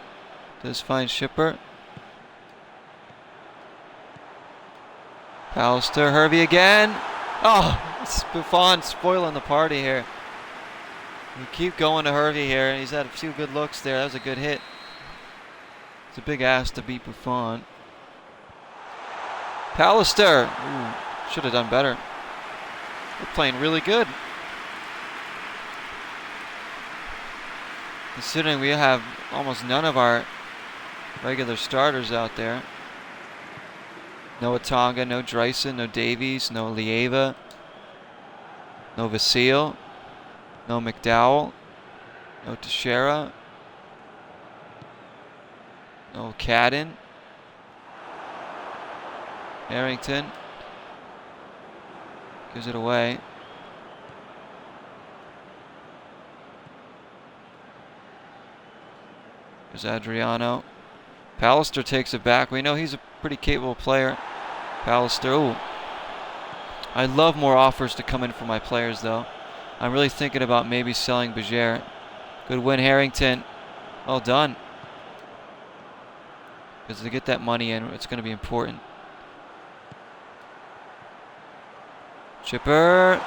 does find Schipper. Pallister, Hervey again. Oh, it's Buffon spoiling the party here. We keep going to Hervey here. He's had a few good looks there. That was a good hit. It's a big ask to beat Buffon. Pallister. Ooh, should have done better. We're playing really good. Considering we have almost none of our regular starters out there. No Atonga, no Dreisen, no Davies, no Lieva, no Vasile, no McDowell, no Teixeira, no Cadden, Harrington gives it away. There's Adriano. Pallister takes it back. We know he's a pretty capable player. Pallister. Ooh. I'd love more offers to come in for my players, though. I'm really thinking about maybe selling Berger. Good win, Harrington. Well done. Because to get that money in, it's going to be important. Chipper.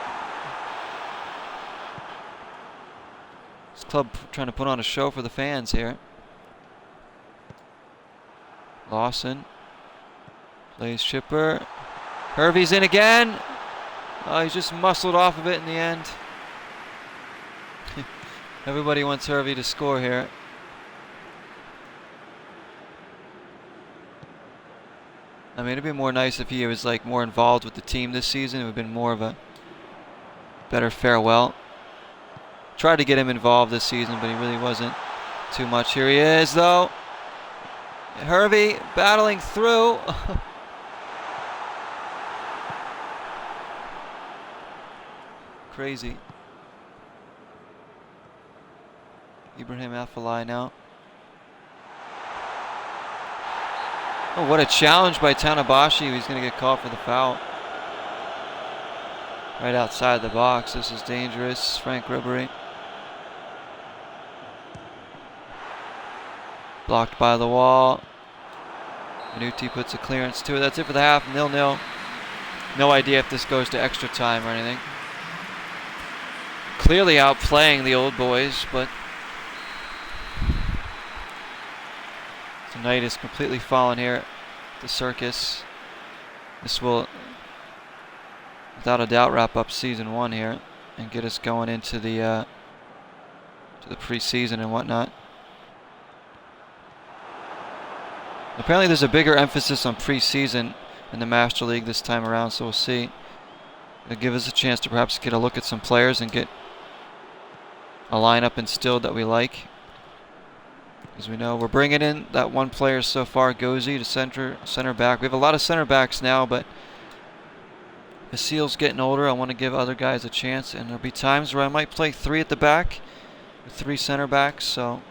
This club trying to put on a show for the fans here. Lawson plays Chipper. Hervey's in again. Oh, he's just muscled off of it in the end. Everybody wants Hervey to score here. I mean, it'd be more nice if he was like more involved with the team this season. It would have been more of a better farewell. Tried to get him involved this season, but he really wasn't too much. Here he is, though. Hervey battling through. Crazy. Ibrahim Afellay now. Oh, what a challenge by Tanabashi. He's going to get called for the foul. Right outside the box. This is dangerous. Frank Ribery. Blocked by the wall. Minuti puts a clearance to it. That's it for the half. 0-0. No idea if this goes to extra time or anything. Clearly outplaying the old boys, but tonight is completely fallen here at the Circus. This will, without a doubt, wrap up season 1 here and get us going into the preseason and whatnot. Apparently there's a bigger emphasis on preseason in the Master League this time around, so we'll see. It'll give us a chance to perhaps get a look at some players and get a lineup instilled that we like. As we know, we're bringing in that one player so far, Gozi, to center back. We have a lot of center backs now, but Vasile's getting older. I want to give other guys a chance, and there'll be times where I might play 3 at the back with 3 center backs, so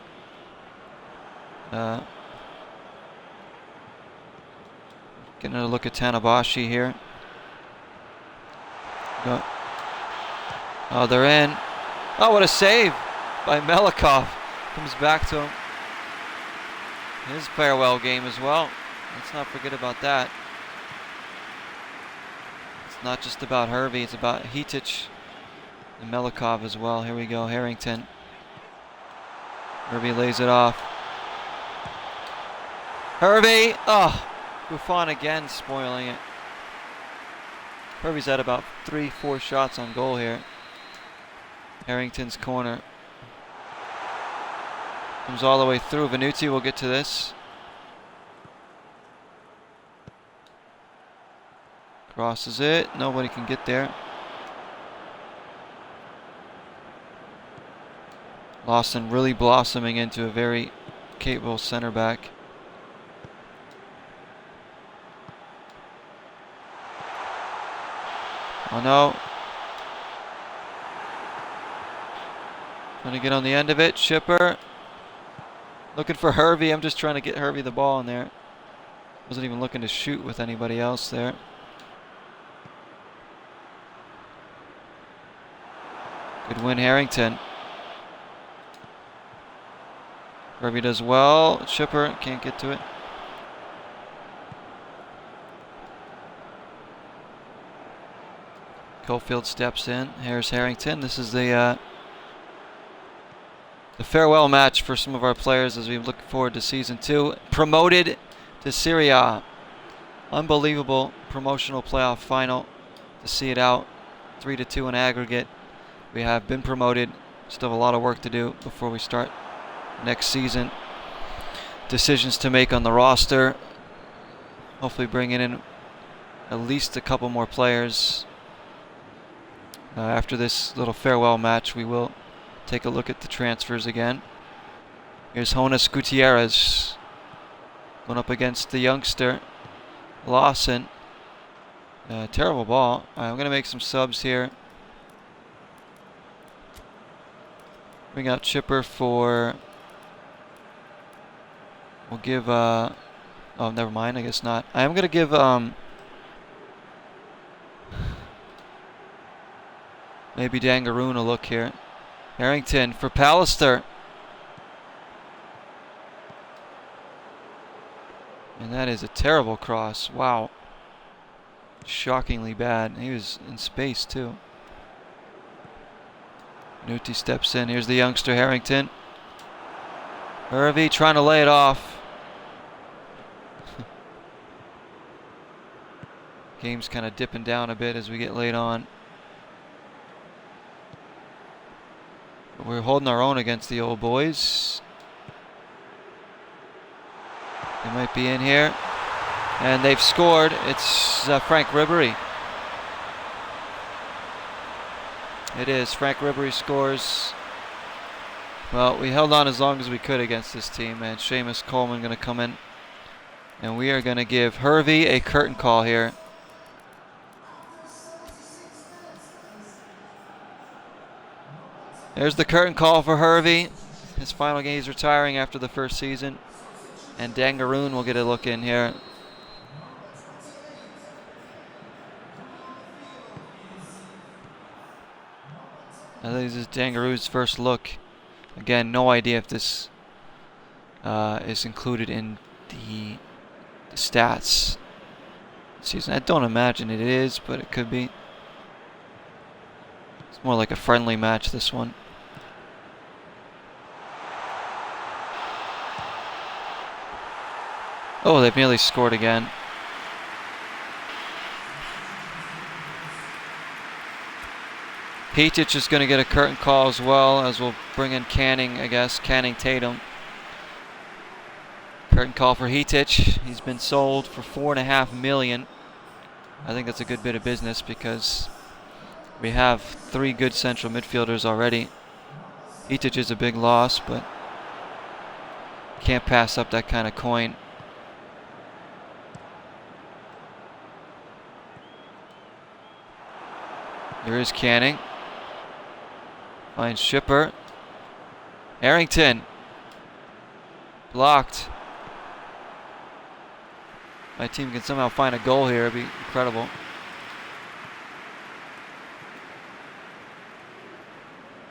getting a look at Tanabashi here. Go. Oh, they're in. Oh, what a save by Melikov. Comes back to him. His farewell game as well. Let's not forget about that. It's not just about Hervey, it's about Hitic and Melikov as well. Here we go, Harrington. Hervey lays it off. Hervey! Oh! Buffon again spoiling it. Hervey's had about 3-4 shots on goal here. Harrington's corner. Comes all the way through. Venuti will get to this. Crosses it. Nobody can get there. Lawson really blossoming into a very capable center back. Oh no. Trying to get on the end of it. Chipper. Looking for Hervey. I'm just trying to get Hervey the ball in there. Wasn't even looking to shoot with anybody else there. Good win, Harrington. Hervey does well. Chipper can't get to it. Cofield steps in. Here's Harrington. This is the farewell match for some of our players as we look forward to season 2. Promoted to Serie A. Unbelievable promotional playoff final to see it out. 3-2 in aggregate. We have been promoted. Still have a lot of work to do before we start next season. Decisions to make on the roster. Hopefully bringing in at least a couple more players. After this little farewell match, we will take a look at the transfers again. Here's Jonas Gutierrez going up against the youngster Lawson. Terrible ball. I'm going to make some subs here. Bring out Chipper for... We'll give... oh, never mind. I guess not. I am going to give... maybe Dangaroon a look here. Harrington for Pallister. And that is a terrible cross. Wow. Shockingly bad. He was in space too. Nutti steps in. Here's the youngster Harrington. Hervey trying to lay it off. Game's kind of dipping down a bit as we get late on. But we're holding our own against the old boys. They might be in here. And they've scored. It's Frank Ribery. It is. Frank Ribery scores. Well, we held on as long as we could against this team. And Seamus Coleman going to come in. And we are going to give Hervey a curtain call here. There's the curtain call for Hervey. His final game, he's retiring after the first season. And Dangaroon will get a look in here. I think this is Dangaroon's first look. Again, no idea if this is included in the stats season. I don't imagine it is, but it could be. It's more like a friendly match, this one. Oh, they've nearly scored again. Heatich is going to get a curtain call as well, as we'll bring in Canning, I guess. Canning Tatum. Curtain call for Heatich. He's been sold for $4.5 million. I think that's a good bit of business because we have 3 good central midfielders already. Heatich is a big loss, but can't pass up that kind of coin. There is Canning. Finds Shipper. Harrington. Blocked. My team can somehow find a goal here. It'd be incredible.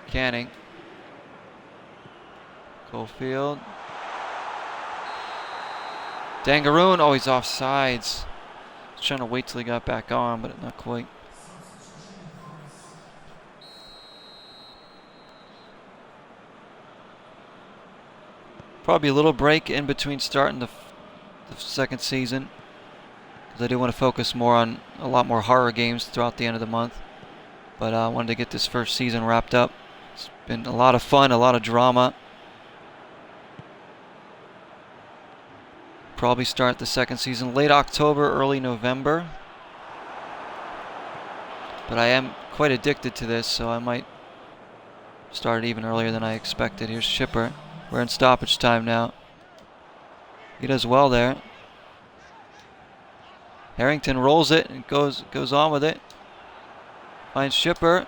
Canning. Cofield. Dangaroon. Oh, he's off sides. He's trying to wait till he got back on, but not quite. Probably a little break in between starting the second season, because I do want to focus more on a lot more horror games throughout the end of the month. But I wanted to get this first season wrapped up. It's been a lot of fun, a lot of drama. Probably start the second season late October, early November. But I am quite addicted to this, so I might start it even earlier than I expected. Here's Shipper. We're in stoppage time now. He does well there. Harrington rolls it and goes on with it. Finds Shipper.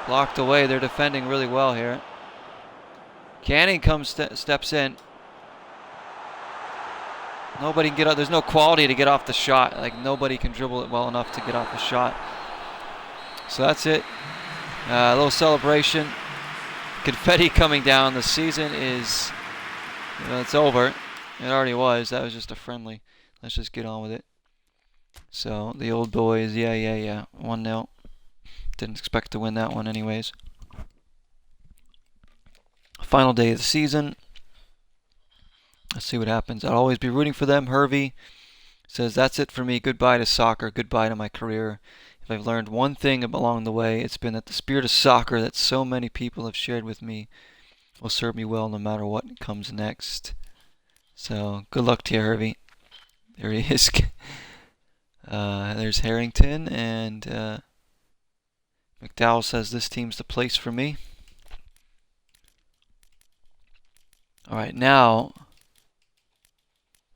Blocked away. They're defending really well here. Canning steps in. Nobody can get up. There's no quality to get off the shot. Like, nobody can dribble it well enough to get off the shot. So that's it. A little celebration. Confetti coming down. The season is, it's over. It already was. That was just a friendly. Let's just get on with it. So the old boys, yeah. 1-0. Didn't expect to win that one anyways. Final day of the season. Let's see what happens. I'll always be rooting for them. Hervey says, that's it for me. Goodbye to soccer. Goodbye to my career. If I've learned one thing along the way, it's been that the spirit of soccer that so many people have shared with me will serve me well no matter what comes next. So, good luck to you, Hervey. There he is. There's Harrington, and McDowell says this team's the place for me. All right, now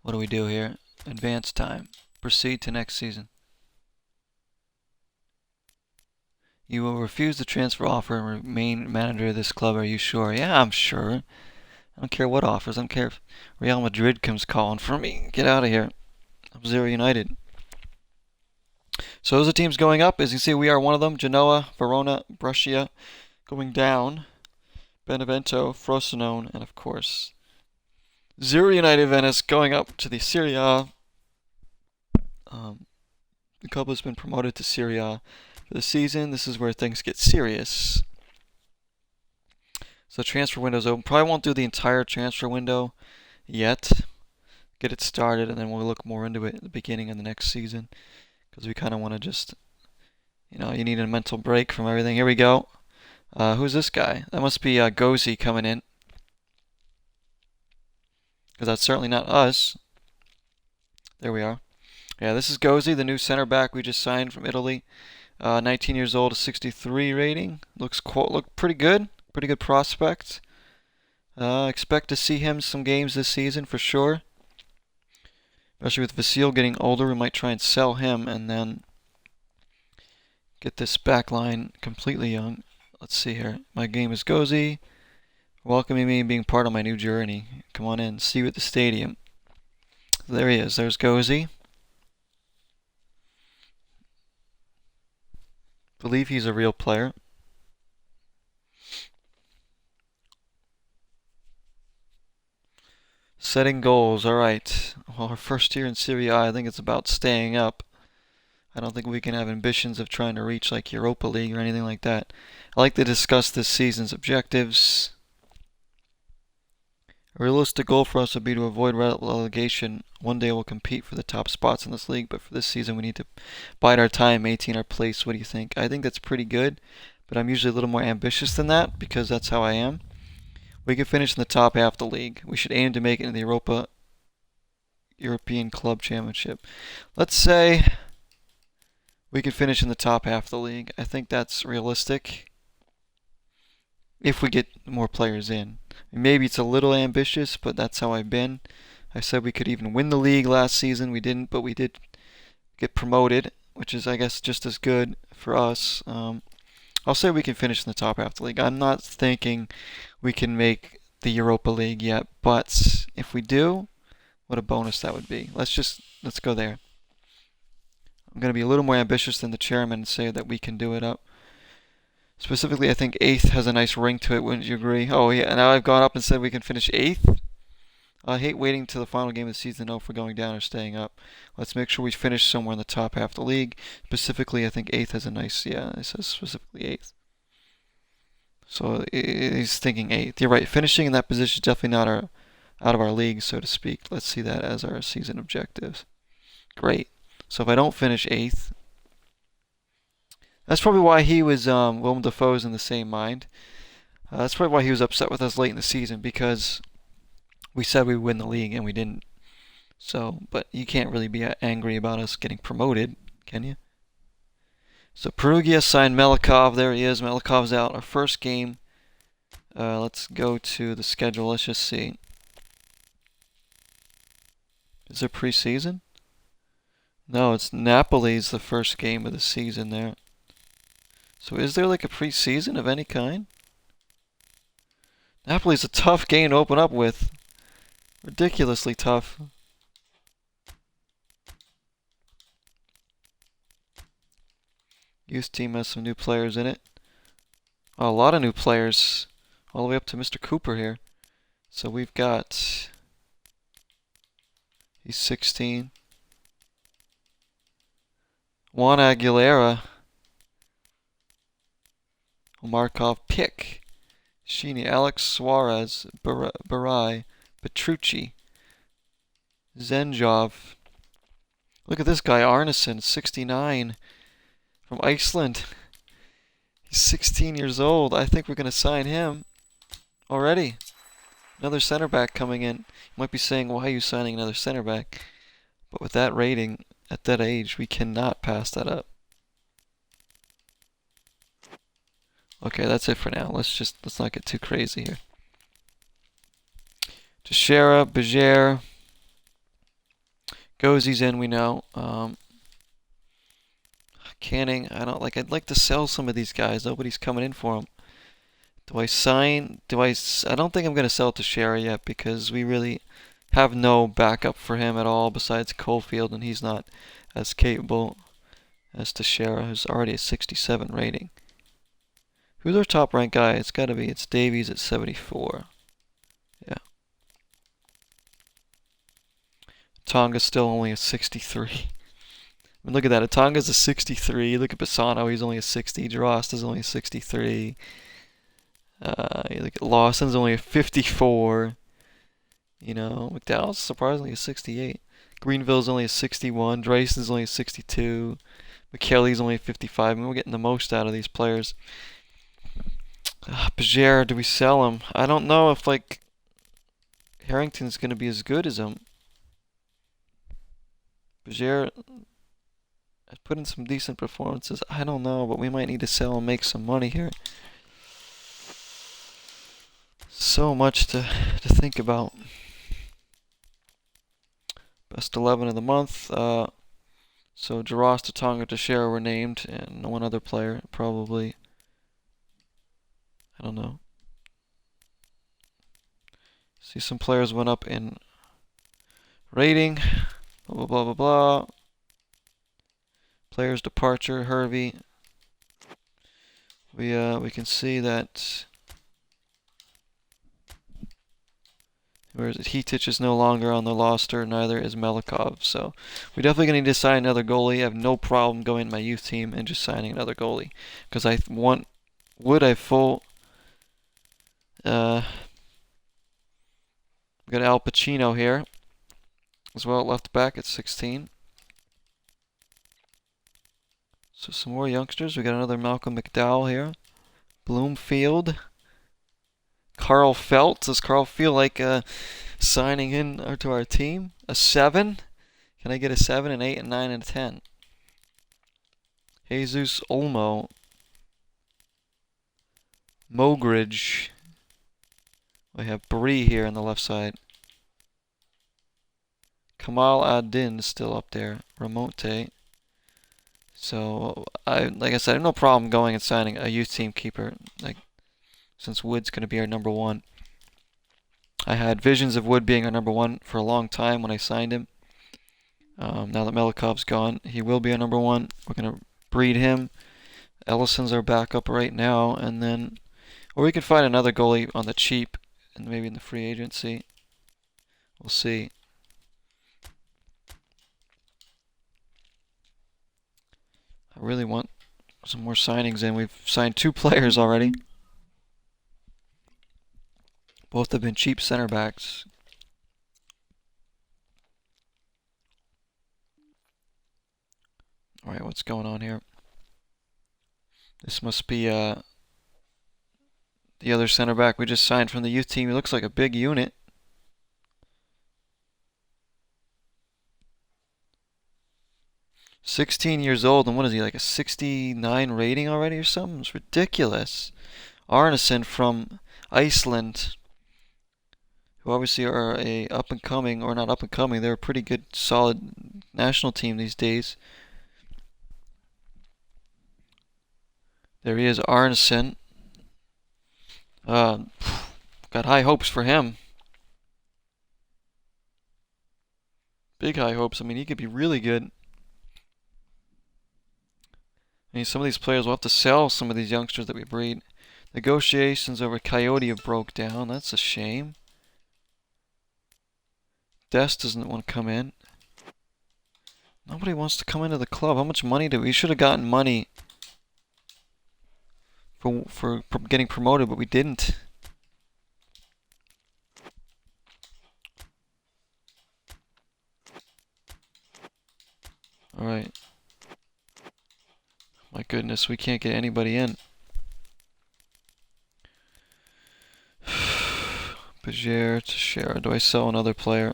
what do we do here? Advance time. Proceed to next season. You will refuse the transfer offer and remain manager of this club. Are you sure? Yeah, I'm sure. I don't care what offers. I don't care if Real Madrid comes calling for me. Get out of here. I'm Zero United. So those are teams going up. As you can see, we are one of them. Genoa, Verona, Brescia going down. Benevento, Frosinone, and of course, Zero United Venice going up to the Serie A. The club has been promoted to Serie A for the season. This is where things get serious. So transfer window's open. Probably won't do the entire transfer window yet. Get it started, and then we'll look more into it at the beginning of the next season. Because we kind of want to just, you need a mental break from everything. Here we go. Who's this guy? That must be Gozzi coming in. Because that's certainly not us. There we are. Yeah, this is Gozzi, the new center back we just signed from Italy. 19 years old, a 63 rating. Look pretty good. Pretty good prospect. Expect to see him some games this season for sure. Especially with Vasil getting older, we might try and sell him and then get this back line completely young. Let's see here. My game is Gozzi. Welcoming me and being part of my new journey. Come on in. See you at the stadium. There he is. There's Gozzi. Believe he's a real player. Setting goals. Alright. Well, our first year in Serie A, I think it's about staying up. I don't think we can have ambitions of trying to reach like Europa League or anything like that. I like to discuss this season's objectives. A realistic goal for us would be to avoid relegation. One day we'll compete for the top spots in this league, but for this season we need to bide our time, maintain our place. What do you think? I think that's pretty good, but I'm usually a little more ambitious than that because that's how I am. We can finish in the top half of the league. We should aim to make it in the European Club Championship. Let's say we could finish in the top half of the league. I think that's realistic if we get more players in. Maybe it's a little ambitious, but that's how I've been. I said we could even win the league last season. We didn't, but we did get promoted, which is, I guess, just as good for us. I'll say we can finish in the top half of the league. I'm not thinking we can make the Europa League yet, but if we do, what a bonus that would be. Let's go there. I'm going to be a little more ambitious than the chairman and say that we can do it up. Specifically, I think 8th has a nice ring to it, wouldn't you agree? Oh, yeah, now I've gone up and said we can finish 8th. I hate waiting till the final game of the season to know if we're going down or staying up. Let's make sure we finish somewhere in the top half of the league. Specifically, I think 8th has a nice, yeah, it says specifically 8th. So he's thinking 8th. You're right, finishing in that position is definitely not out of our league, so to speak. Let's see that as our season objectives. Great. So if I don't finish 8th, that's probably why he was, Willem Dafoe's in the same mind. That's probably why he was upset with us late in the season, because we said we'd win the league and we didn't. So, but you can't really be angry about us getting promoted, can you? So Perugia signed Melikov. There he is. Melikov's out. Our first game. Let's go to the schedule. Let's just see. Is there preseason? No, it's Napoli's the first game of the season there. So is there like a preseason of any kind? Napoli's a tough game to open up with. Ridiculously tough. Youth team has some new players in it. Oh, a lot of new players. All the way up to Mr. Cooper here. So we've got... He's 16. Juan Aguilera. Markov, Pick, Sheeny, Alex Suarez, Barai, Petrucci, Zenjov. Look at this guy, Arneson, 69, from Iceland. He's 16 years old. I think we're going to sign him already. Another center back coming in. You might be saying, why are you signing another center back? But with that rating, at that age. We cannot pass that up. Okay, that's it for now. Let's not get too crazy here. Teixeira, Berger. Gozzi's in, we know. Canning, I'd like to sell some of these guys. Nobody's coming in for them. Do I sign? I don't think I'm going to sell Teixeira yet because we really have no backup for him at all besides Caulfield, and he's not as capable as Teixeira, who's already a 67 rating. Who's our top ranked guy? It's Davies at 74. Yeah. Tonga's still only a 63. I mean, look at that. Atonga's a 63. Look at Bassano, he's only a 60. Jarasta's only a 63. You look at Lawson's only a 54. You know, McDowell's surprisingly a 68. Greenville's only a 61. Dreyson's only a 62. McKelly's only a 55. I mean, we're getting the most out of these players. Berger, do we sell him? I don't know if, like, Harrington's going to be as good as him. Berger has put in some decent performances. I don't know, but we might need to sell and make some money here. So much to think about. Best 11 of the month. So Jarasta, Tonga, Teixeira were named, and one other player, probably. I don't know. See, some players went up in rating. Blah, blah, blah, blah, blah. Players' departure, Hervey. We can see that. Where is it? Hitich is no longer on the roster, neither is Melikov. So we definitely gonna need to sign another goalie. I have no problem going to my youth team and just signing another goalie. Because I would I full we got Al Pacino here as well, left back at 16. So some more youngsters. We got another Malcolm McDowell here. Bloomfield. Carl Felt. Does Carl feel like signing in to our team? A 7? Can I get a 7, an 8, and 9, and a 10? Jesus Olmo. Mogridge. We have Bree here on the left side. Kamal Ad-Din is still up there. Ramonte. So, like I said, I have no problem going and signing a youth team keeper. Like, since Wood's going to be our number 1. I had visions of Wood being our number 1 for a long time when I signed him. Now that Melikov's gone, he will be our number 1. We're going to breed him. Ellison's our backup right now, and then, or we could find another goalie on the cheap, and maybe in the free agency. We'll see. I really want some more signings in. We've signed 2 players already. Both have been cheap center backs. Alright, what's going on here? This must be the other center back we just signed from the youth team. He looks like a big unit. "16 years old, and what is he, like a 69 rating already or something? It's ridiculous. Arneson from Iceland, who obviously are a up-and-coming, or not up-and-coming, they're a pretty good, solid national team these days. There he is, Arneson. Got high hopes for him. Big high hopes. I mean, he could be really good. I mean, some of these players will have to sell some of these youngsters that we breed. Negotiations over Coyote have broke down. That's a shame. Dest doesn't want to come in. Nobody wants to come into the club. How much money do we should have gotten money for getting promoted, but we didn't. Alright. My goodness, we can't get anybody in. Berger, Teixeira. Do I sell another player?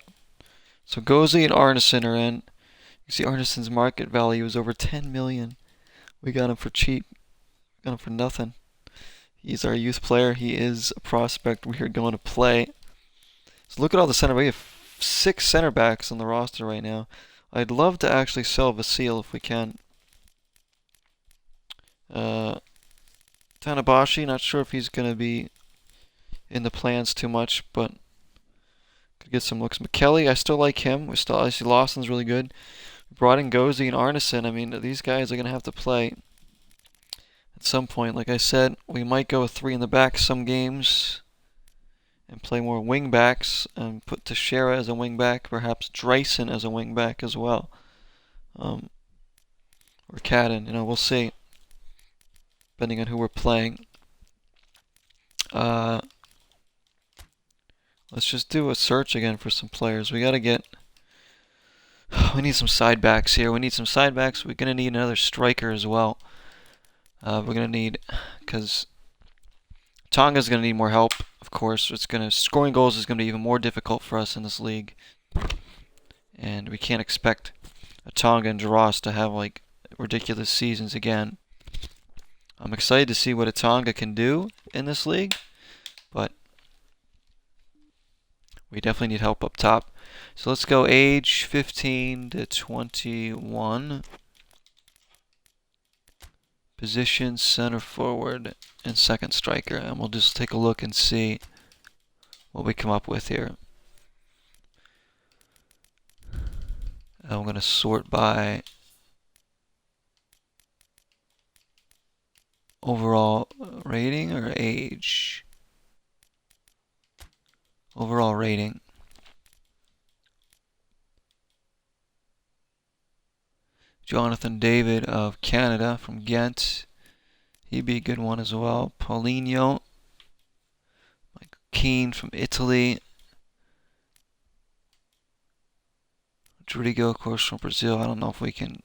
So Gozzi and Arneson are in. You see Arneson's market value is over 10 million. We got him for cheap. Got him for nothing. He's our youth player. He is a prospect we are going to play. So look at all the center. We have 6 center backs on the roster right now. I'd love to actually sell Vasil if we can. Tanabashi, not sure if he's going to be in the plans too much, but could get some looks. McKelly, I still like him. I see Lawson's really good. We brought in Gozi and Arneson. I mean, these guys are going to have to play at some point. Like I said, we might go with 3 in the back some games and play more wing backs and put Teixeira as a wing back, perhaps Dreyson as a wing back as well. Or Cadden, we'll see. Depending on who we're playing. Let's just do a search again for some players. We need some side backs here. We need some side backs. We're going to need another striker as well. We're going to need, because Tonga's going to need more help, of course. Scoring goals is going to be even more difficult for us in this league. And we can't expect a Tonga and Jaros to have like ridiculous seasons again. I'm excited to see what a Tonga can do in this league, but we definitely need help up top. So let's go age 15 to 21. Position center forward and second striker, and we'll just take a look and see what we come up with here. I'm going to sort by overall rating or age? Overall rating. Jonathan David of Canada from Ghent. He'd be a good one as well. Paulinho. Michael Keane from Italy. Rodrigo, of course, from Brazil. I don't know if we can...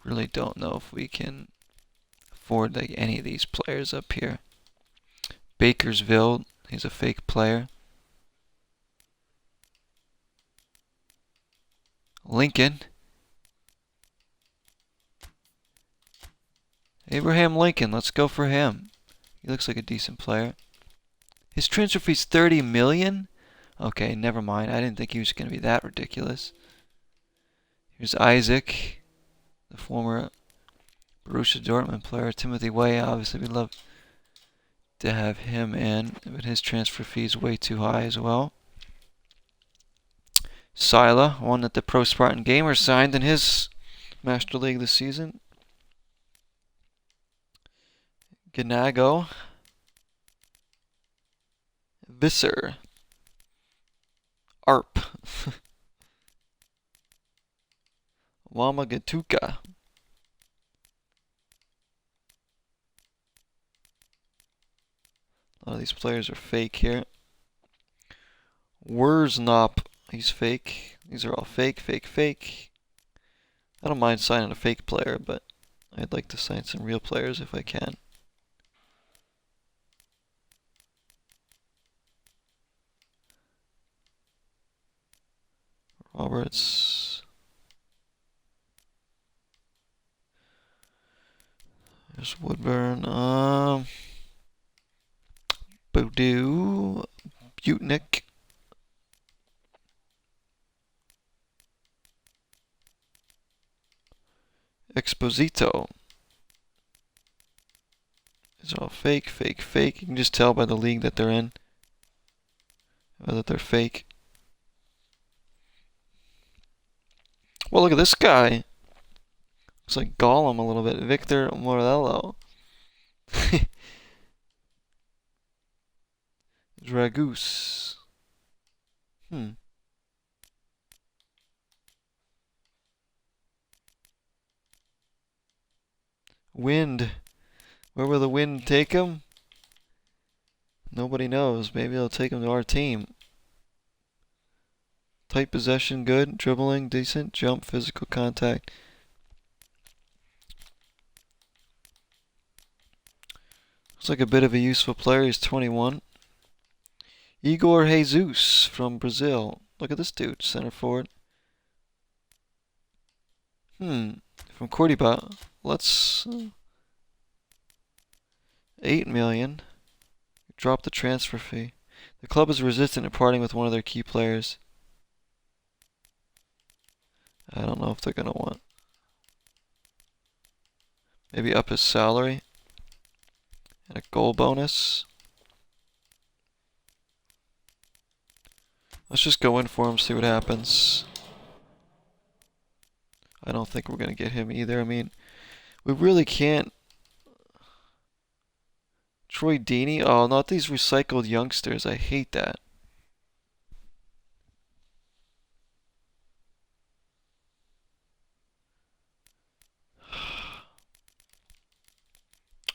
Really don't know if we can afford like any of these players up here. Bakersfield, he's a fake player. Lincoln. Abraham Lincoln, let's go for him. He looks like a decent player. His transfer fee's 30 million? Okay, never mind. I didn't think he was going to be that ridiculous. Here's Isaac, the former Borussia Dortmund player. Timothy Way, obviously we'd love to have him in, but his transfer fee is way too high as well. Sila, one that the Pro Spartan Gamer signed in his Master League this season. Ganago. Visser. Arp. Wamagatuka. A lot of these players are fake here. Wursnop. He's fake. These are all fake, fake, fake. I don't mind signing a fake player, but I'd like to sign some real players if I can. Roberts. There's Woodburn. Boudou. Butnik. Exposito. These are all fake, fake, fake. You can just tell by the league that they're in that they're fake. Well, look at this guy. Looks like Gollum a little bit. Victor Morello. Dragoose. Wind. Where will the wind take him? Nobody knows. Maybe it'll take him to our team. Tight possession, good. Dribbling, decent. Jump, physical contact. Looks like a bit of a useful player. He's 21. Igor Jesus from Brazil. Look at this dude, center forward. From Cordoba. Let's 8 million. Drop the transfer fee. The club is resistant to parting with one of their key players. I don't know if they're gonna want. Maybe up his salary and a goal bonus. Let's just go in for him, see what happens. I don't think we're gonna get him either. I mean, we really can't. Troy Deeney? Oh, not these recycled youngsters. I hate that.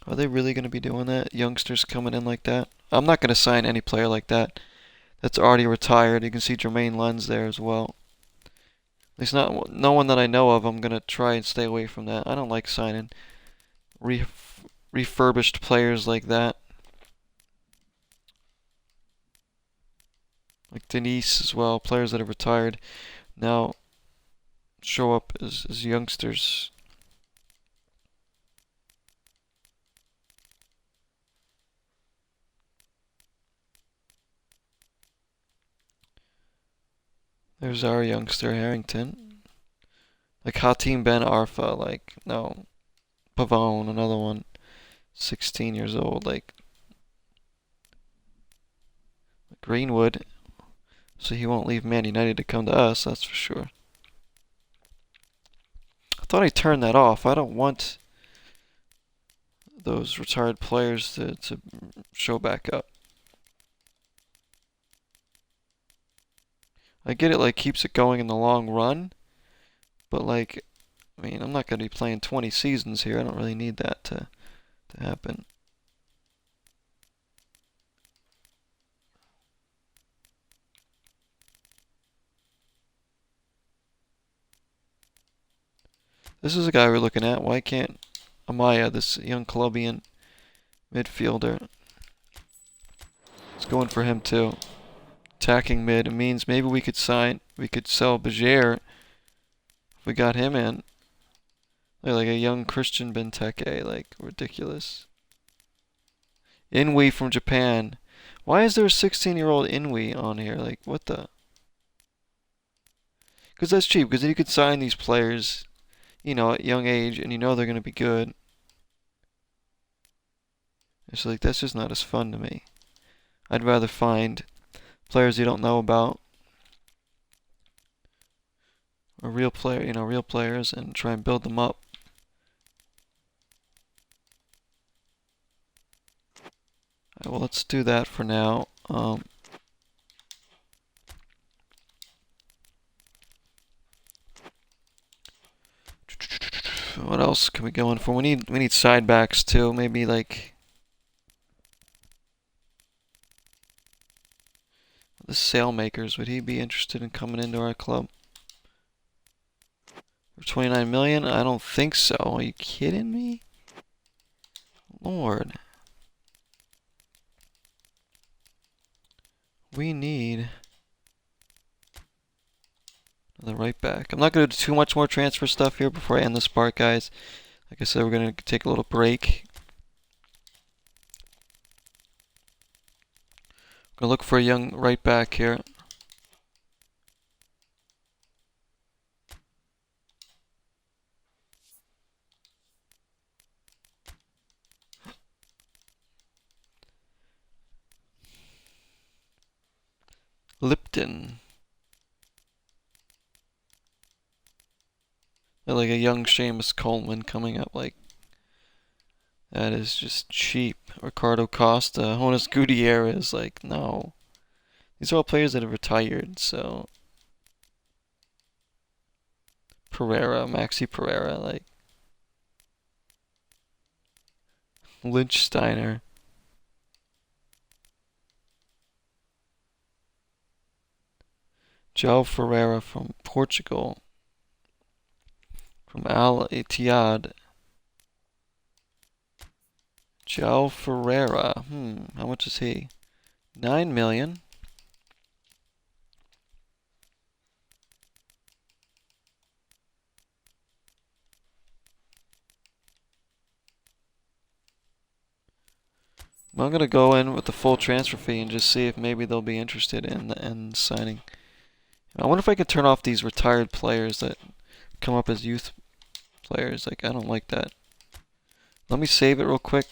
Are they really going to be doing that? Youngsters coming in like that? I'm not going to sign any player like that. That's already retired. You can see Jermaine Lenz there as well. At least no one that I know of. I'm going to try and stay away from that. I don't like signing refurbished players like that. Like Denise as well. Players that have retired now show up as youngsters. There's our youngster Harrington. Like Hatim Ben Arfa, like, no. Pavone, another one. 16 years old, like Greenwood. So he won't leave Man United to come to us, that's for sure. I thought I turned that off. I don't want those retired players to show back up. I get it, like, keeps it going in the long run. But, like, I mean, I'm not going to be playing 20 seasons here. I don't really need that to happen. This is a guy we're looking at. Why can't Amaya, this young Colombian midfielder, it's going for him too. Attacking mid. It means maybe we could sell Bajer if we got him in. Like a young Christian Benteke, like ridiculous. Inui from Japan. Why is there a 16-year-old Inui on here? Like, what the? Because that's cheap, because then you could sign these players, you know, at young age, and you know they're going to be good. It's like, that's just not as fun to me. I'd rather find players you don't know about, or real players, and try and build them up. Alright, well, let's do that for now. What else can we go in for? We need side backs too. Maybe like the Sailmakers. Would he be interested in coming into our club? For 29 million? I don't think so. Are you kidding me? Lord. We need another right back. I'm not going to do too much more transfer stuff here before I end this part, guys. Like I said, we're going to take a little break. Gonna look for a young right back here. Lipton. Like a young Seamus Coleman coming up, like that is just cheap. Ricardo Costa, Jonas Gutierrez, like no. These are all players that have retired, so Pereira, Maxi Pereira, like Lynch Steiner. João Ferreira from Portugal. From Al Ittihad. João Ferreira. How much is he? 9 million. I'm gonna go in with the full transfer fee and just see if maybe they'll be interested in signing. I wonder if I could turn off these retired players that come up as youth players. Like, I don't like that. Let me save it real quick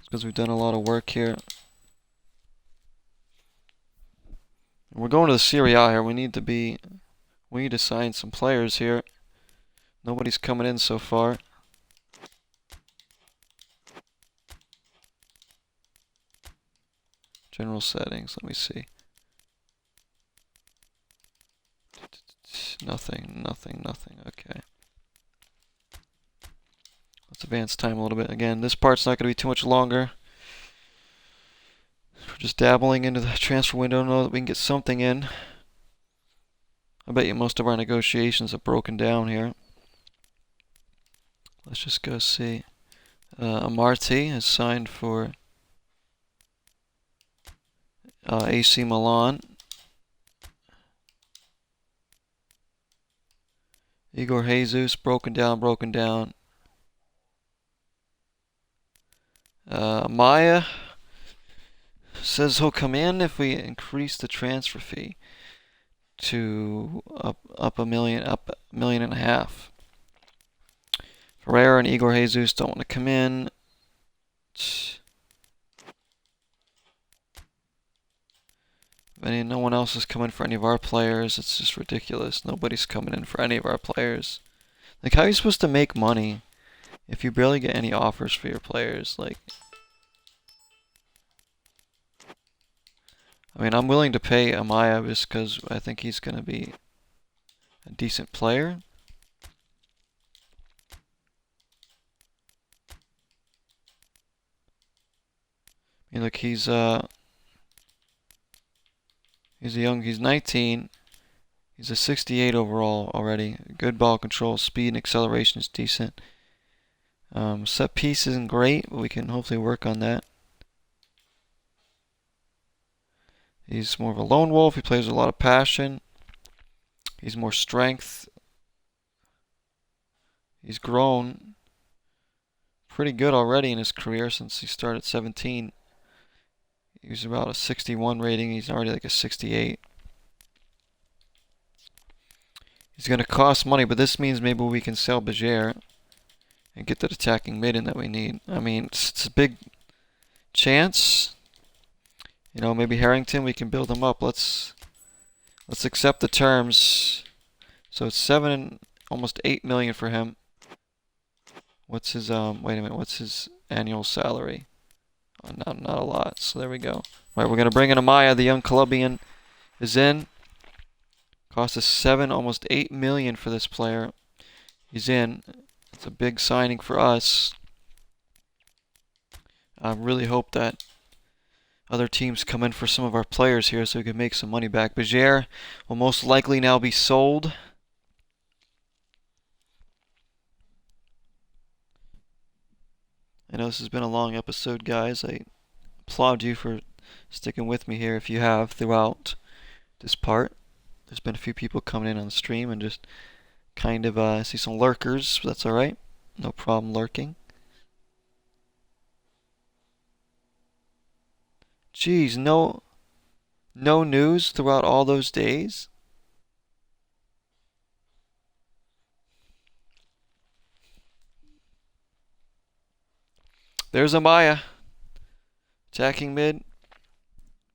because we've done a lot of work here. We're going to the Serie A here. We need to sign some players here. Nobody's coming in so far. General settings, let me see. Nothing. Okay. Let's advance time a little bit. Again, this part's not going to be too much longer. We're just dabbling into the transfer window. Know that we can get something in. I bet you most of our negotiations have broken down here. Let's just go see. Amarty has signed for AC Milan. Igor Jesus, broken down. Maya says he'll come in if we increase the transfer fee to up a million and a half. Ferreira and Igor Jesus don't want to come in. No one else is coming for any of our players. It's just ridiculous. Nobody's coming in for any of our players. Like, how are you supposed to make money if you barely get any offers for your players? Like, I mean, I'm willing to pay Amaya just because I think he's going to be a decent player. I mean, look, he's 19. He's a 68 overall already. Good ball control, speed and acceleration is decent. Set piece isn't great, but we can hopefully work on that. He's more of a lone wolf. He plays with a lot of passion. He's more strength. He's grown pretty good already in his career since he started at 17. He was about a 61 rating. He's already like a 68. He's going to cost money, but this means maybe we can sell Bajer and get that attacking mid in that we need. I mean, it's a big chance. You know, maybe Harrington, we can build him up. Let's accept the terms. So it's 7, almost 8 million for him. What's his wait a minute, what's his annual salary? Oh, not a lot. So there we go. Right, we're gonna bring in Amaya, the young Colombian is in. Cost us 7, almost 8 million for this player. He's in. It's a big signing for us. I really hope that other teams come in for some of our players here so we can make some money back. Bajer will most likely now be sold. I know this has been a long episode, guys. I applaud you for sticking with me here if you have throughout this part. There's been a few people coming in on the stream and just kind of I see some lurkers, but that's alright. No problem lurking. Jeez, no news throughout all those days? There's Amaya. Attacking mid.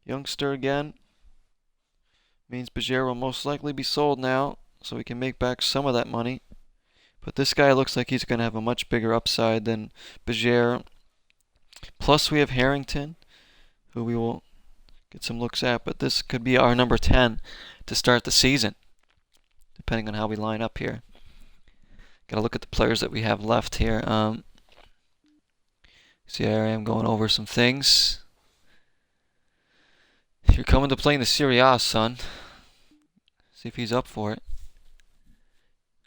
Youngster again. Means Bajer will most likely be sold now, so we can make back some of that money. But this guy looks like he's going to have a much bigger upside than Bajer. Plus we have Harrington, who we will get some looks at. But this could be our number 10 to start the season, depending on how we line up here. Got to look at the players that we have left here. See, here I am going over some things. You're coming to play in the Serie A, son. See if he's up for it.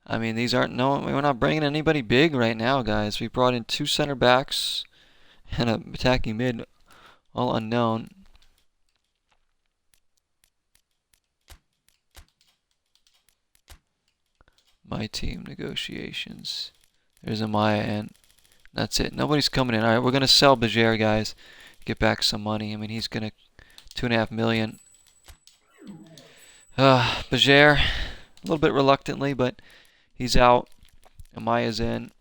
I mean, these aren't we're not bringing anybody big right now, guys. We brought in 2 center backs and an attacking mid, all unknown. My team negotiations. There's Amaya and That's it. Nobody's coming in. All right, we're gonna sell Bajer, guys. Get back some money. I mean, he's gonna 2.5 million. Bajer, a little bit reluctantly, but he's out. Amaya's in.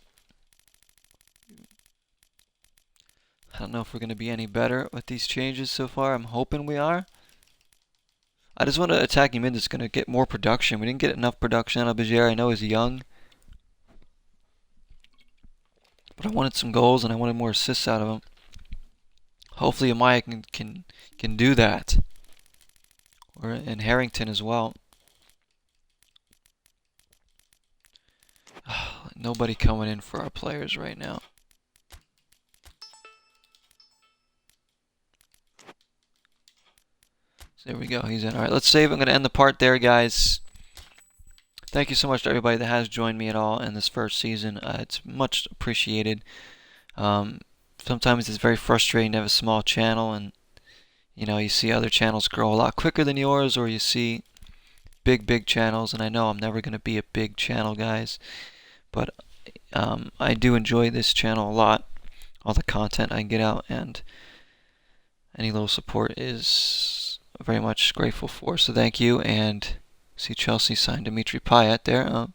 I don't know if we're gonna be any better with these changes so far. I'm hoping we are. I just want to attack him in that's gonna get more production. We didn't get enough production out of Bajer. I know he's young, but I wanted some goals and I wanted more assists out of him. Hopefully Amaya can do that. Or in Harrington as well. Nobody coming in for our players right now. So there we go. He's in. All right, let's save. I'm going to end the part there, guys. Thank you so much to everybody that has joined me at all in this first season. It's much appreciated. Sometimes it's very frustrating to have a small channel and you see other channels grow a lot quicker than yours, or you see big channels, and I know I'm never going to be a big channel, guys, but I do enjoy this channel a lot, all the content I get out, and any little support is very much grateful for, so thank you. And see Chelsea signed Dimitri Payet there.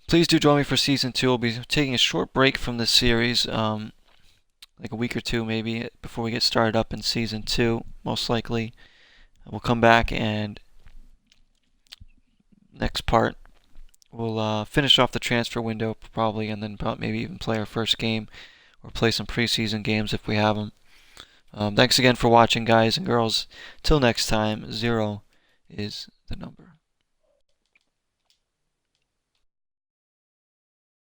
Please do join me for Season 2. We'll be taking a short break from this series, like a week or two maybe, before we get started up in Season 2, most likely. We'll come back, and next part we'll finish off the transfer window probably, and then maybe even play our first game or play some preseason games if we have them. Thanks again for watching, guys and girls. Till next time, 0 is the number.